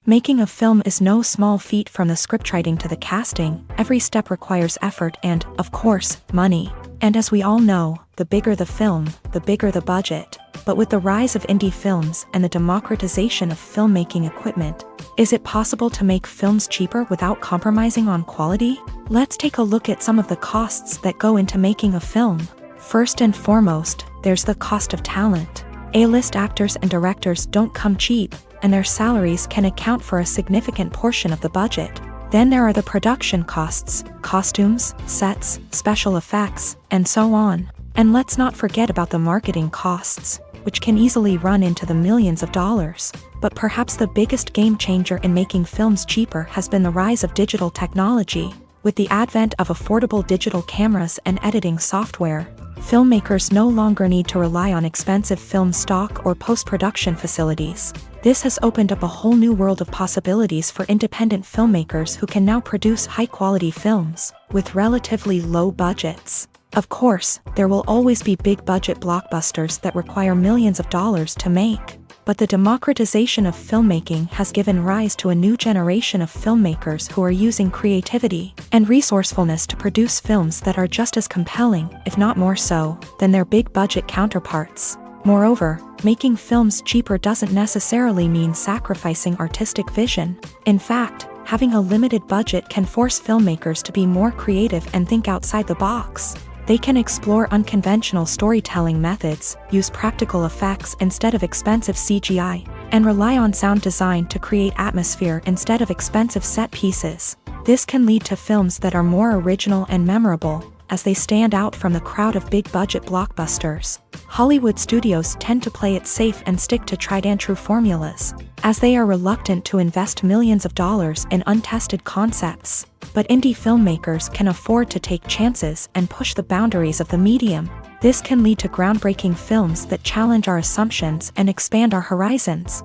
Making a film is no small feat. From the scriptwriting to the casting, every step requires effort and, of course, money. And as we all know, the bigger the film, the bigger the budget. But with the rise of indie films and the democratization of filmmaking equipment, is it possible to make films cheaper without compromising on quality? Let's take a look at some of the costs that go into making a film. First and foremost, there's the cost of talent. A-list actors and directors don't come cheap, and their salaries can account for a significant portion of the budget. Then there are the production costs, costumes, sets, special effects, and so on. And let's not forget about the marketing costs, which can easily run into the millions of dollars. But perhaps the biggest game changer in making films cheaper has been the rise of digital technology. With the advent of affordable digital cameras and editing software, filmmakers no longer need to rely on expensive film stock or post-production facilities. This has opened up a whole new world of possibilities for independent filmmakers who can now produce high-quality films with relatively low budgets. Of course, there will always be big-budget blockbusters that require millions of dollars to make. But the democratization of filmmaking has given rise to a new generation of filmmakers who are using creativity and resourcefulness to produce films that are just as compelling, if not more so, than their big-budget counterparts. Moreover, making films cheaper doesn't necessarily mean sacrificing artistic vision. In fact, having a limited budget can force filmmakers to be more creative and think outside the box. They can explore unconventional storytelling methods, use practical effects instead of expensive CGI, and rely on sound design to create atmosphere instead of expensive set pieces. This can lead to films that are more original and memorable, as they stand out from the crowd of big-budget blockbusters. Hollywood studios tend to play it safe and stick to tried-and-true formulas, as they are reluctant to invest millions of dollars in untested concepts. But indie filmmakers can afford to take chances and push the boundaries of the medium. This can lead to groundbreaking films that challenge our assumptions and expand our horizons.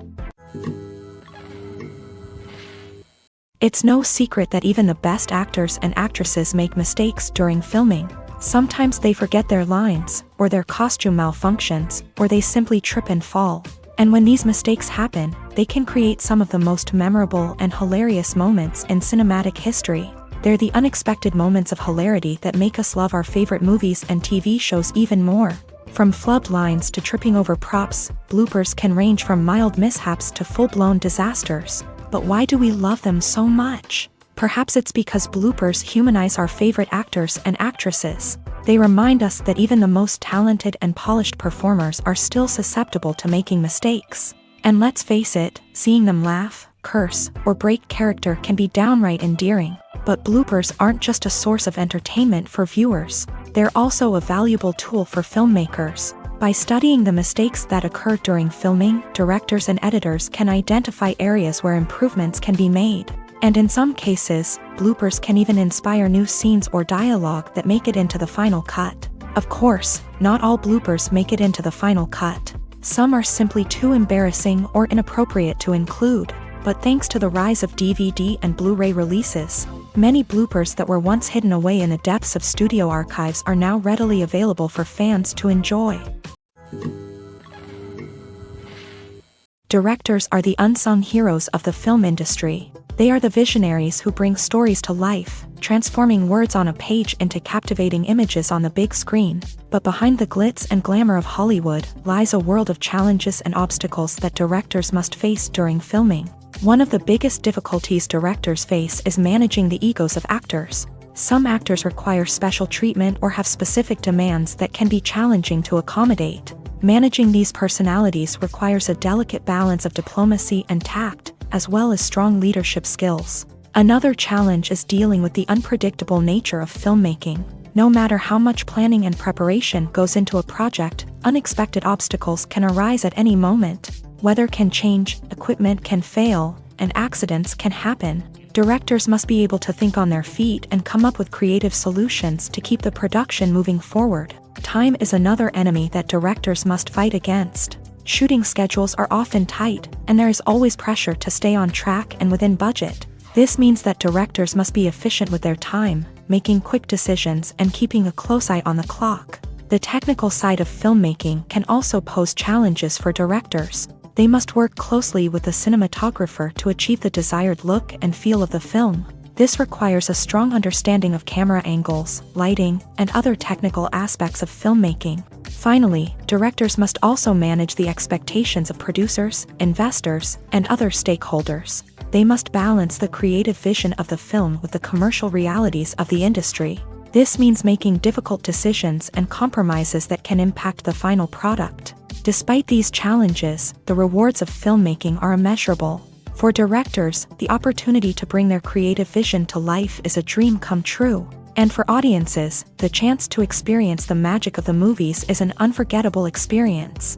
It's no secret that even the best actors and actresses make mistakes during filming. Sometimes they forget their lines, or their costume malfunctions, or they simply trip and fall. And when these mistakes happen, they can create some of the most memorable and hilarious moments in cinematic history. They're the unexpected moments of hilarity that make us love our favorite movies and TV shows even more. From flubbed lines to tripping over props, bloopers can range from mild mishaps to full-blown disasters. But why do we love them so much? Perhaps it's because bloopers humanize our favorite actors and actresses. They remind us that even the most talented and polished performers are still susceptible to making mistakes. And let's face it, seeing them laugh, curse, or break character can be downright endearing. But bloopers aren't just a source of entertainment for viewers. They're also a valuable tool for filmmakers. By studying the mistakes that occur during filming, directors and editors can identify areas where improvements can be made. And in some cases, bloopers can even inspire new scenes or dialogue that make it into the final cut. Of course, not all bloopers make it into the final cut. Some are simply too embarrassing or inappropriate to include. But thanks to the rise of DVD and Blu-ray releases, many bloopers that were once hidden away in the depths of studio archives are now readily available for fans to enjoy. Directors are the unsung heroes of the film industry. They are the visionaries who bring stories to life, transforming words on a page into captivating images on the big screen. But behind the glitz and glamour of Hollywood lies a world of challenges and obstacles that directors must face during filming. One of the biggest difficulties directors face is managing the egos of actors. Some actors require special treatment or have specific demands that can be challenging to accommodate. Managing these personalities requires a delicate balance of diplomacy and tact, as well as strong leadership skills. Another challenge is dealing with the unpredictable nature of filmmaking. No matter how much planning and preparation goes into a project, unexpected obstacles can arise at any moment. Weather can change, equipment can fail, and accidents can happen. Directors must be able to think on their feet and come up with creative solutions to keep the production moving forward. Time is another enemy that directors must fight against. Shooting schedules are often tight, and there is always pressure to stay on track and within budget. This means that directors must be efficient with their time, making quick decisions and keeping a close eye on the clock. The technical side of filmmaking can also pose challenges for directors. They must work closely with the cinematographer to achieve the desired look and feel of the film. This requires a strong understanding of camera angles, lighting, and other technical aspects of filmmaking. Finally, directors must also manage the expectations of producers, investors, and other stakeholders. They must balance the creative vision of the film with the commercial realities of the industry. This means making difficult decisions and compromises that can impact the final product. Despite these challenges, the rewards of filmmaking are immeasurable. For directors, the opportunity to bring their creative vision to life is a dream come true. And for audiences, the chance to experience the magic of the movies is an unforgettable experience.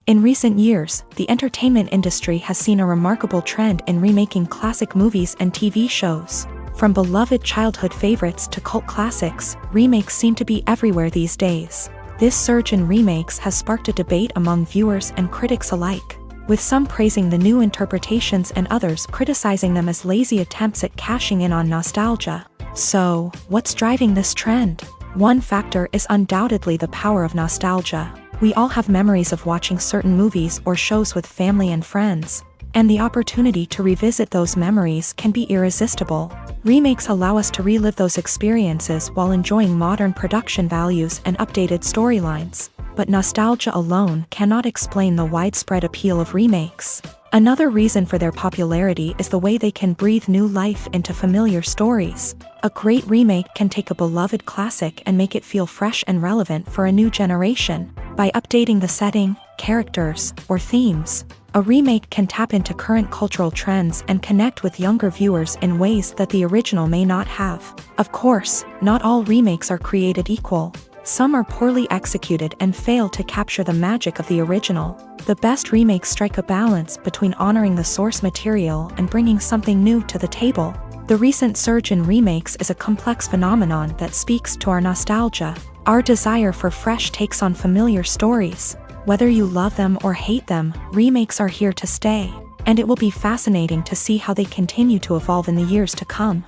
In recent years, the entertainment industry has seen a remarkable trend in remaking classic movies and TV shows. From beloved childhood favorites to cult classics, remakes seem to be everywhere these days. This surge in remakes has sparked a debate among viewers and critics alike, with some praising the new interpretations and others criticizing them as lazy attempts at cashing in on nostalgia. So, what's driving this trend? One factor is undoubtedly the power of nostalgia. We all have memories of watching certain movies or shows with family and friends, and the opportunity to revisit those memories can be irresistible. Remakes allow us to relive those experiences while enjoying modern production values and updated storylines. But nostalgia alone cannot explain the widespread appeal of remakes. Another reason for their popularity is the way they can breathe new life into familiar stories. A great remake can take a beloved classic and make it feel fresh and relevant for a new generation. By updating the setting, characters, or themes, a remake can tap into current cultural trends and connect with younger viewers in ways that the original may not have. Of course, not all remakes are created equal. Some are poorly executed and fail to capture the magic of the original. The best remakes strike a balance between honoring the source material and bringing something new to the table. The recent surge in remakes is a complex phenomenon that speaks to our nostalgia, our desire for fresh takes on familiar stories. Whether you love them or hate them, remakes are here to stay, and it will be fascinating to see how they continue to evolve in the years to come.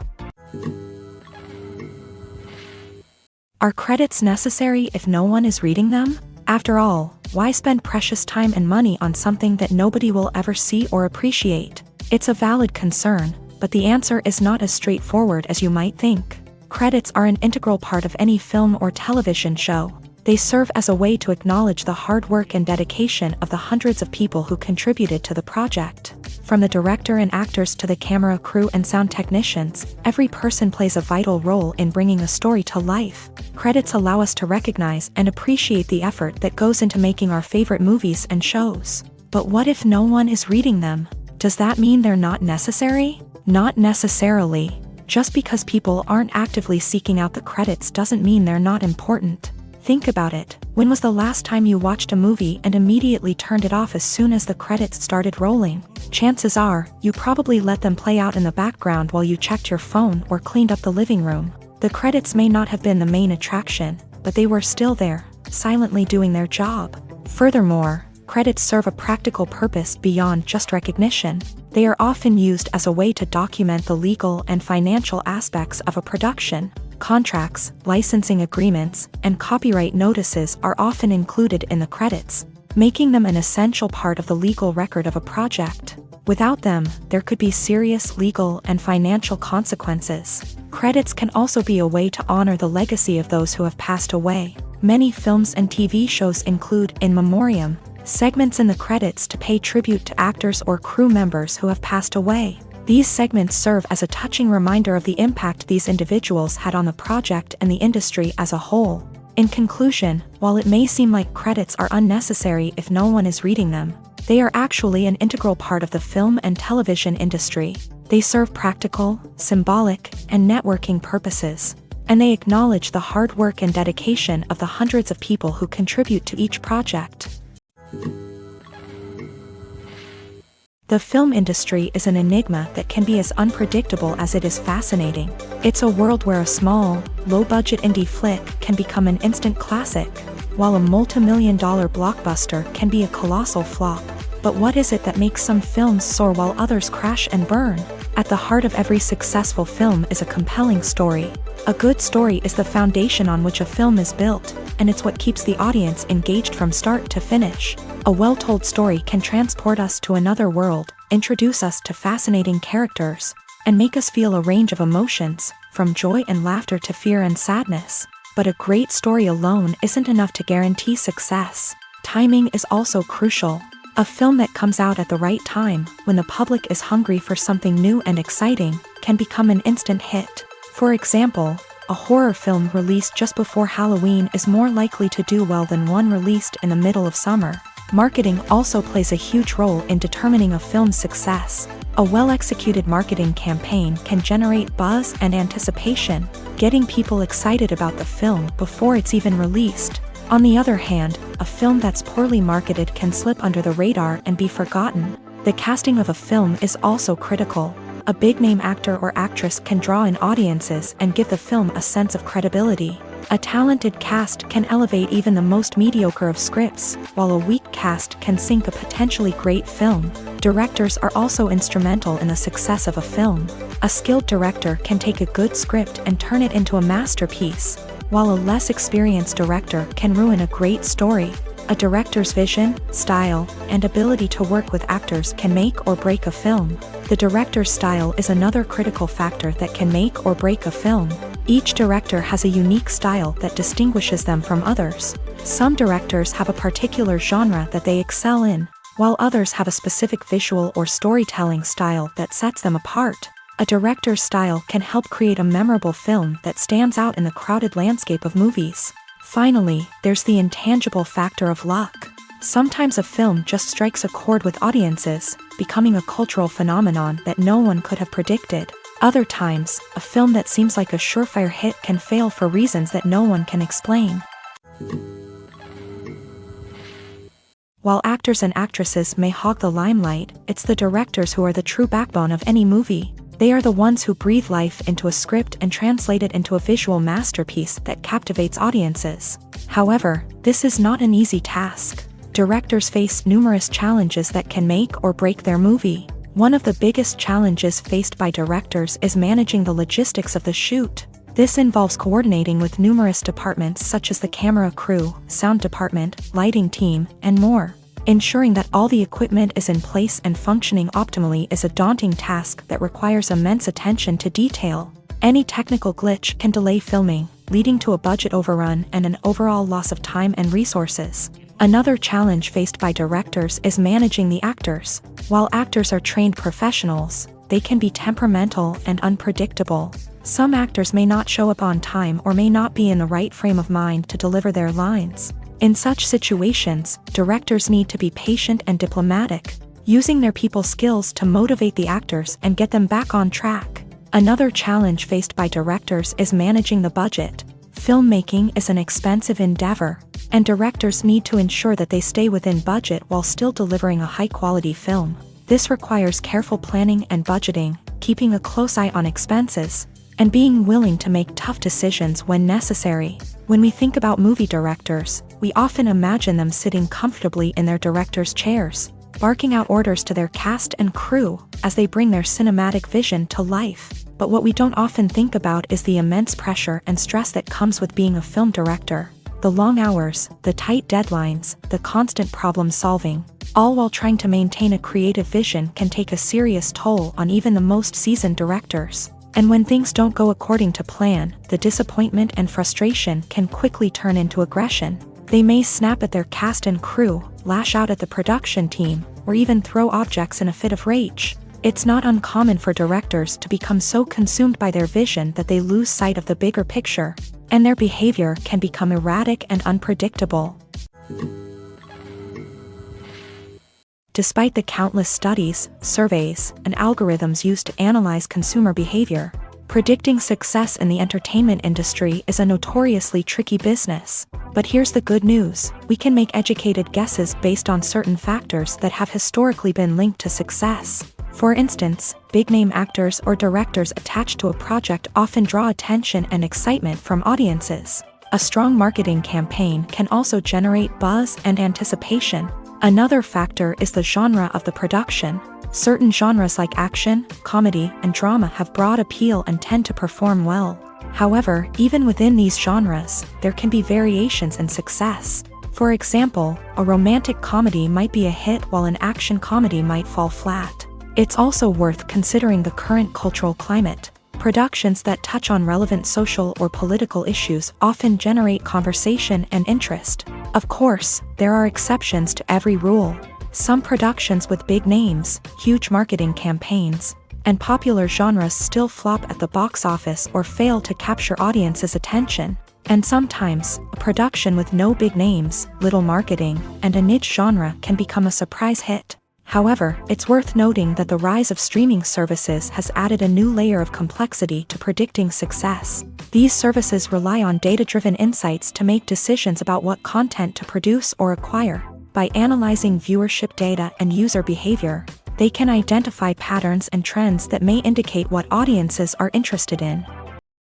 Are credits necessary if no one is reading them? After all, why spend precious time and money on something that nobody will ever see or appreciate? It's a valid concern, but the answer is not as straightforward as you might think. Credits are an integral part of any film or television show. They serve as a way to acknowledge the hard work and dedication of the hundreds of people who contributed to the project. From the director and actors to the camera crew and sound technicians, every person plays a vital role in bringing a story to life. Credits allow us to recognize and appreciate the effort that goes into making our favorite movies and shows. But what if no one is reading them? Does that mean they're not necessary? Not necessarily. Just because people aren't actively seeking out the credits doesn't mean they're not important. Think about it. When was the last time you watched a movie and immediately turned it off as soon as the credits started rolling? Chances are, you probably let them play out in the background while you checked your phone or cleaned up the living room. The credits may not have been the main attraction, but they were still there, silently doing their job. Furthermore, credits serve a practical purpose beyond just recognition. They are often used as a way to document the legal and financial aspects of a production. Contracts, licensing agreements, and copyright notices are often included in the credits, making them an essential part of the legal record of a project. Without them, there could be serious legal and financial consequences. Credits can also be a way to honor the legacy of those who have passed away. Many films and TV shows include in memoriam segments in the credits to pay tribute to actors or crew members who have passed away. These segments serve as a touching reminder of the impact these individuals had on the project and the industry as a whole. In conclusion, while it may seem like credits are unnecessary if no one is reading them, they are actually an integral part of the film and television industry. They serve practical, symbolic, and networking purposes, and they acknowledge the hard work and dedication of the hundreds of people who contribute to each project. The film industry is an enigma that can be as unpredictable as it is fascinating. It's a world where a small, low-budget indie flick can become an instant classic, while a multi-million-dollar blockbuster can be a colossal flop. But what is it that makes some films soar while others crash and burn? At the heart of every successful film is a compelling story. A good story is the foundation on which a film is built, and it's what keeps the audience engaged from start to finish. A well-told story can transport us to another world, introduce us to fascinating characters, and make us feel a range of emotions, from joy and laughter to fear and sadness. But a great story alone isn't enough to guarantee success. Timing is also crucial. A film that comes out at the right time, when the public is hungry for something new and exciting, can become an instant hit. For example, a horror film released just before Halloween is more likely to do well than one released in the middle of summer. Marketing also plays a huge role in determining a film's success. A well-executed marketing campaign can generate buzz and anticipation, getting people excited about the film before it's even released. On the other hand, a film that's poorly marketed can slip under the radar and be forgotten. The casting of a film is also critical. A big-name actor or actress can draw in audiences and give the film a sense of credibility. A talented cast can elevate even the most mediocre of scripts, while a weak cast can sink a potentially great film. Directors are also instrumental in the success of a film. A skilled director can take a good script and turn it into a masterpiece, while a less experienced director can ruin a great story. A director's vision, style, and ability to work with actors can make or break a film. The director's style is another critical factor that can make or break a film. Each director has a unique style that distinguishes them from others. Some directors have a particular genre that they excel in, while others have a specific visual or storytelling style that sets them apart. A director's style can help create a memorable film that stands out in the crowded landscape of movies. Finally, there's the intangible factor of luck. Sometimes a film just strikes a chord with audiences, becoming a cultural phenomenon that no one could have predicted. Other times, a film that seems like a surefire hit can fail for reasons that no one can explain. While actors and actresses may hog the limelight, it's the directors who are the true backbone of any movie. They are the ones who breathe life into a script and translate it into a visual masterpiece that captivates audiences. However, this is not an easy task. Directors face numerous challenges that can make or break their movie. One of the biggest challenges faced by directors is managing the logistics of the shoot. This involves coordinating with numerous departments such as the camera crew, sound department, lighting team, and more. Ensuring that all the equipment is in place and functioning optimally is a daunting task that requires immense attention to detail. Any technical glitch can delay filming, leading to a budget overrun and an overall loss of time and resources. Another challenge faced by directors is managing the actors. While actors are trained professionals, they can be temperamental and unpredictable. Some actors may not show up on time or may not be in the right frame of mind to deliver their lines. In such situations, directors need to be patient and diplomatic, using their people skills to motivate the actors and get them back on track. Another challenge faced by directors is managing the budget. Filmmaking is an expensive endeavor, and directors need to ensure that they stay within budget while still delivering a high-quality film. This requires careful planning and budgeting, keeping a close eye on expenses, and being willing to make tough decisions when necessary. When we think about movie directors, we often imagine them sitting comfortably in their director's chairs, barking out orders to their cast and crew as they bring their cinematic vision to life. But what we don't often think about is the immense pressure and stress that comes with being a film director. The long hours, the tight deadlines, the constant problem solving, all while trying to maintain a creative vision can take a serious toll on even the most seasoned directors. And when things don't go according to plan, the disappointment and frustration can quickly turn into aggression. They may snap at their cast and crew, lash out at the production team, or even throw objects in a fit of rage. It's not uncommon for directors to become so consumed by their vision that they lose sight of the bigger picture, and their behavior can become erratic and unpredictable. Despite the countless studies, surveys, and algorithms used to analyze consumer behavior, predicting success in the entertainment industry is a notoriously tricky business. But here's the good news: we can make educated guesses based on certain factors that have historically been linked to success. For instance, big-name actors or directors attached to a project often draw attention and excitement from audiences. A strong marketing campaign can also generate buzz and anticipation. Another factor is the genre of the production. Certain genres like action, comedy, and drama have broad appeal and tend to perform well. However, even within these genres, there can be variations in success. For example, a romantic comedy might be a hit while an action comedy might fall flat. It's also worth considering the current cultural climate. Productions that touch on relevant social or political issues often generate conversation and interest. Of course, there are exceptions to every rule. Some productions with big names, huge marketing campaigns, and popular genres still flop at the box office or fail to capture audiences' attention. And sometimes, a production with no big names, little marketing, and a niche genre can become a surprise hit. However, it's worth noting that the rise of streaming services has added a new layer of complexity to predicting success. These services rely on data-driven insights to make decisions about what content to produce or acquire. By analyzing viewership data and user behavior, they can identify patterns and trends that may indicate what audiences are interested in.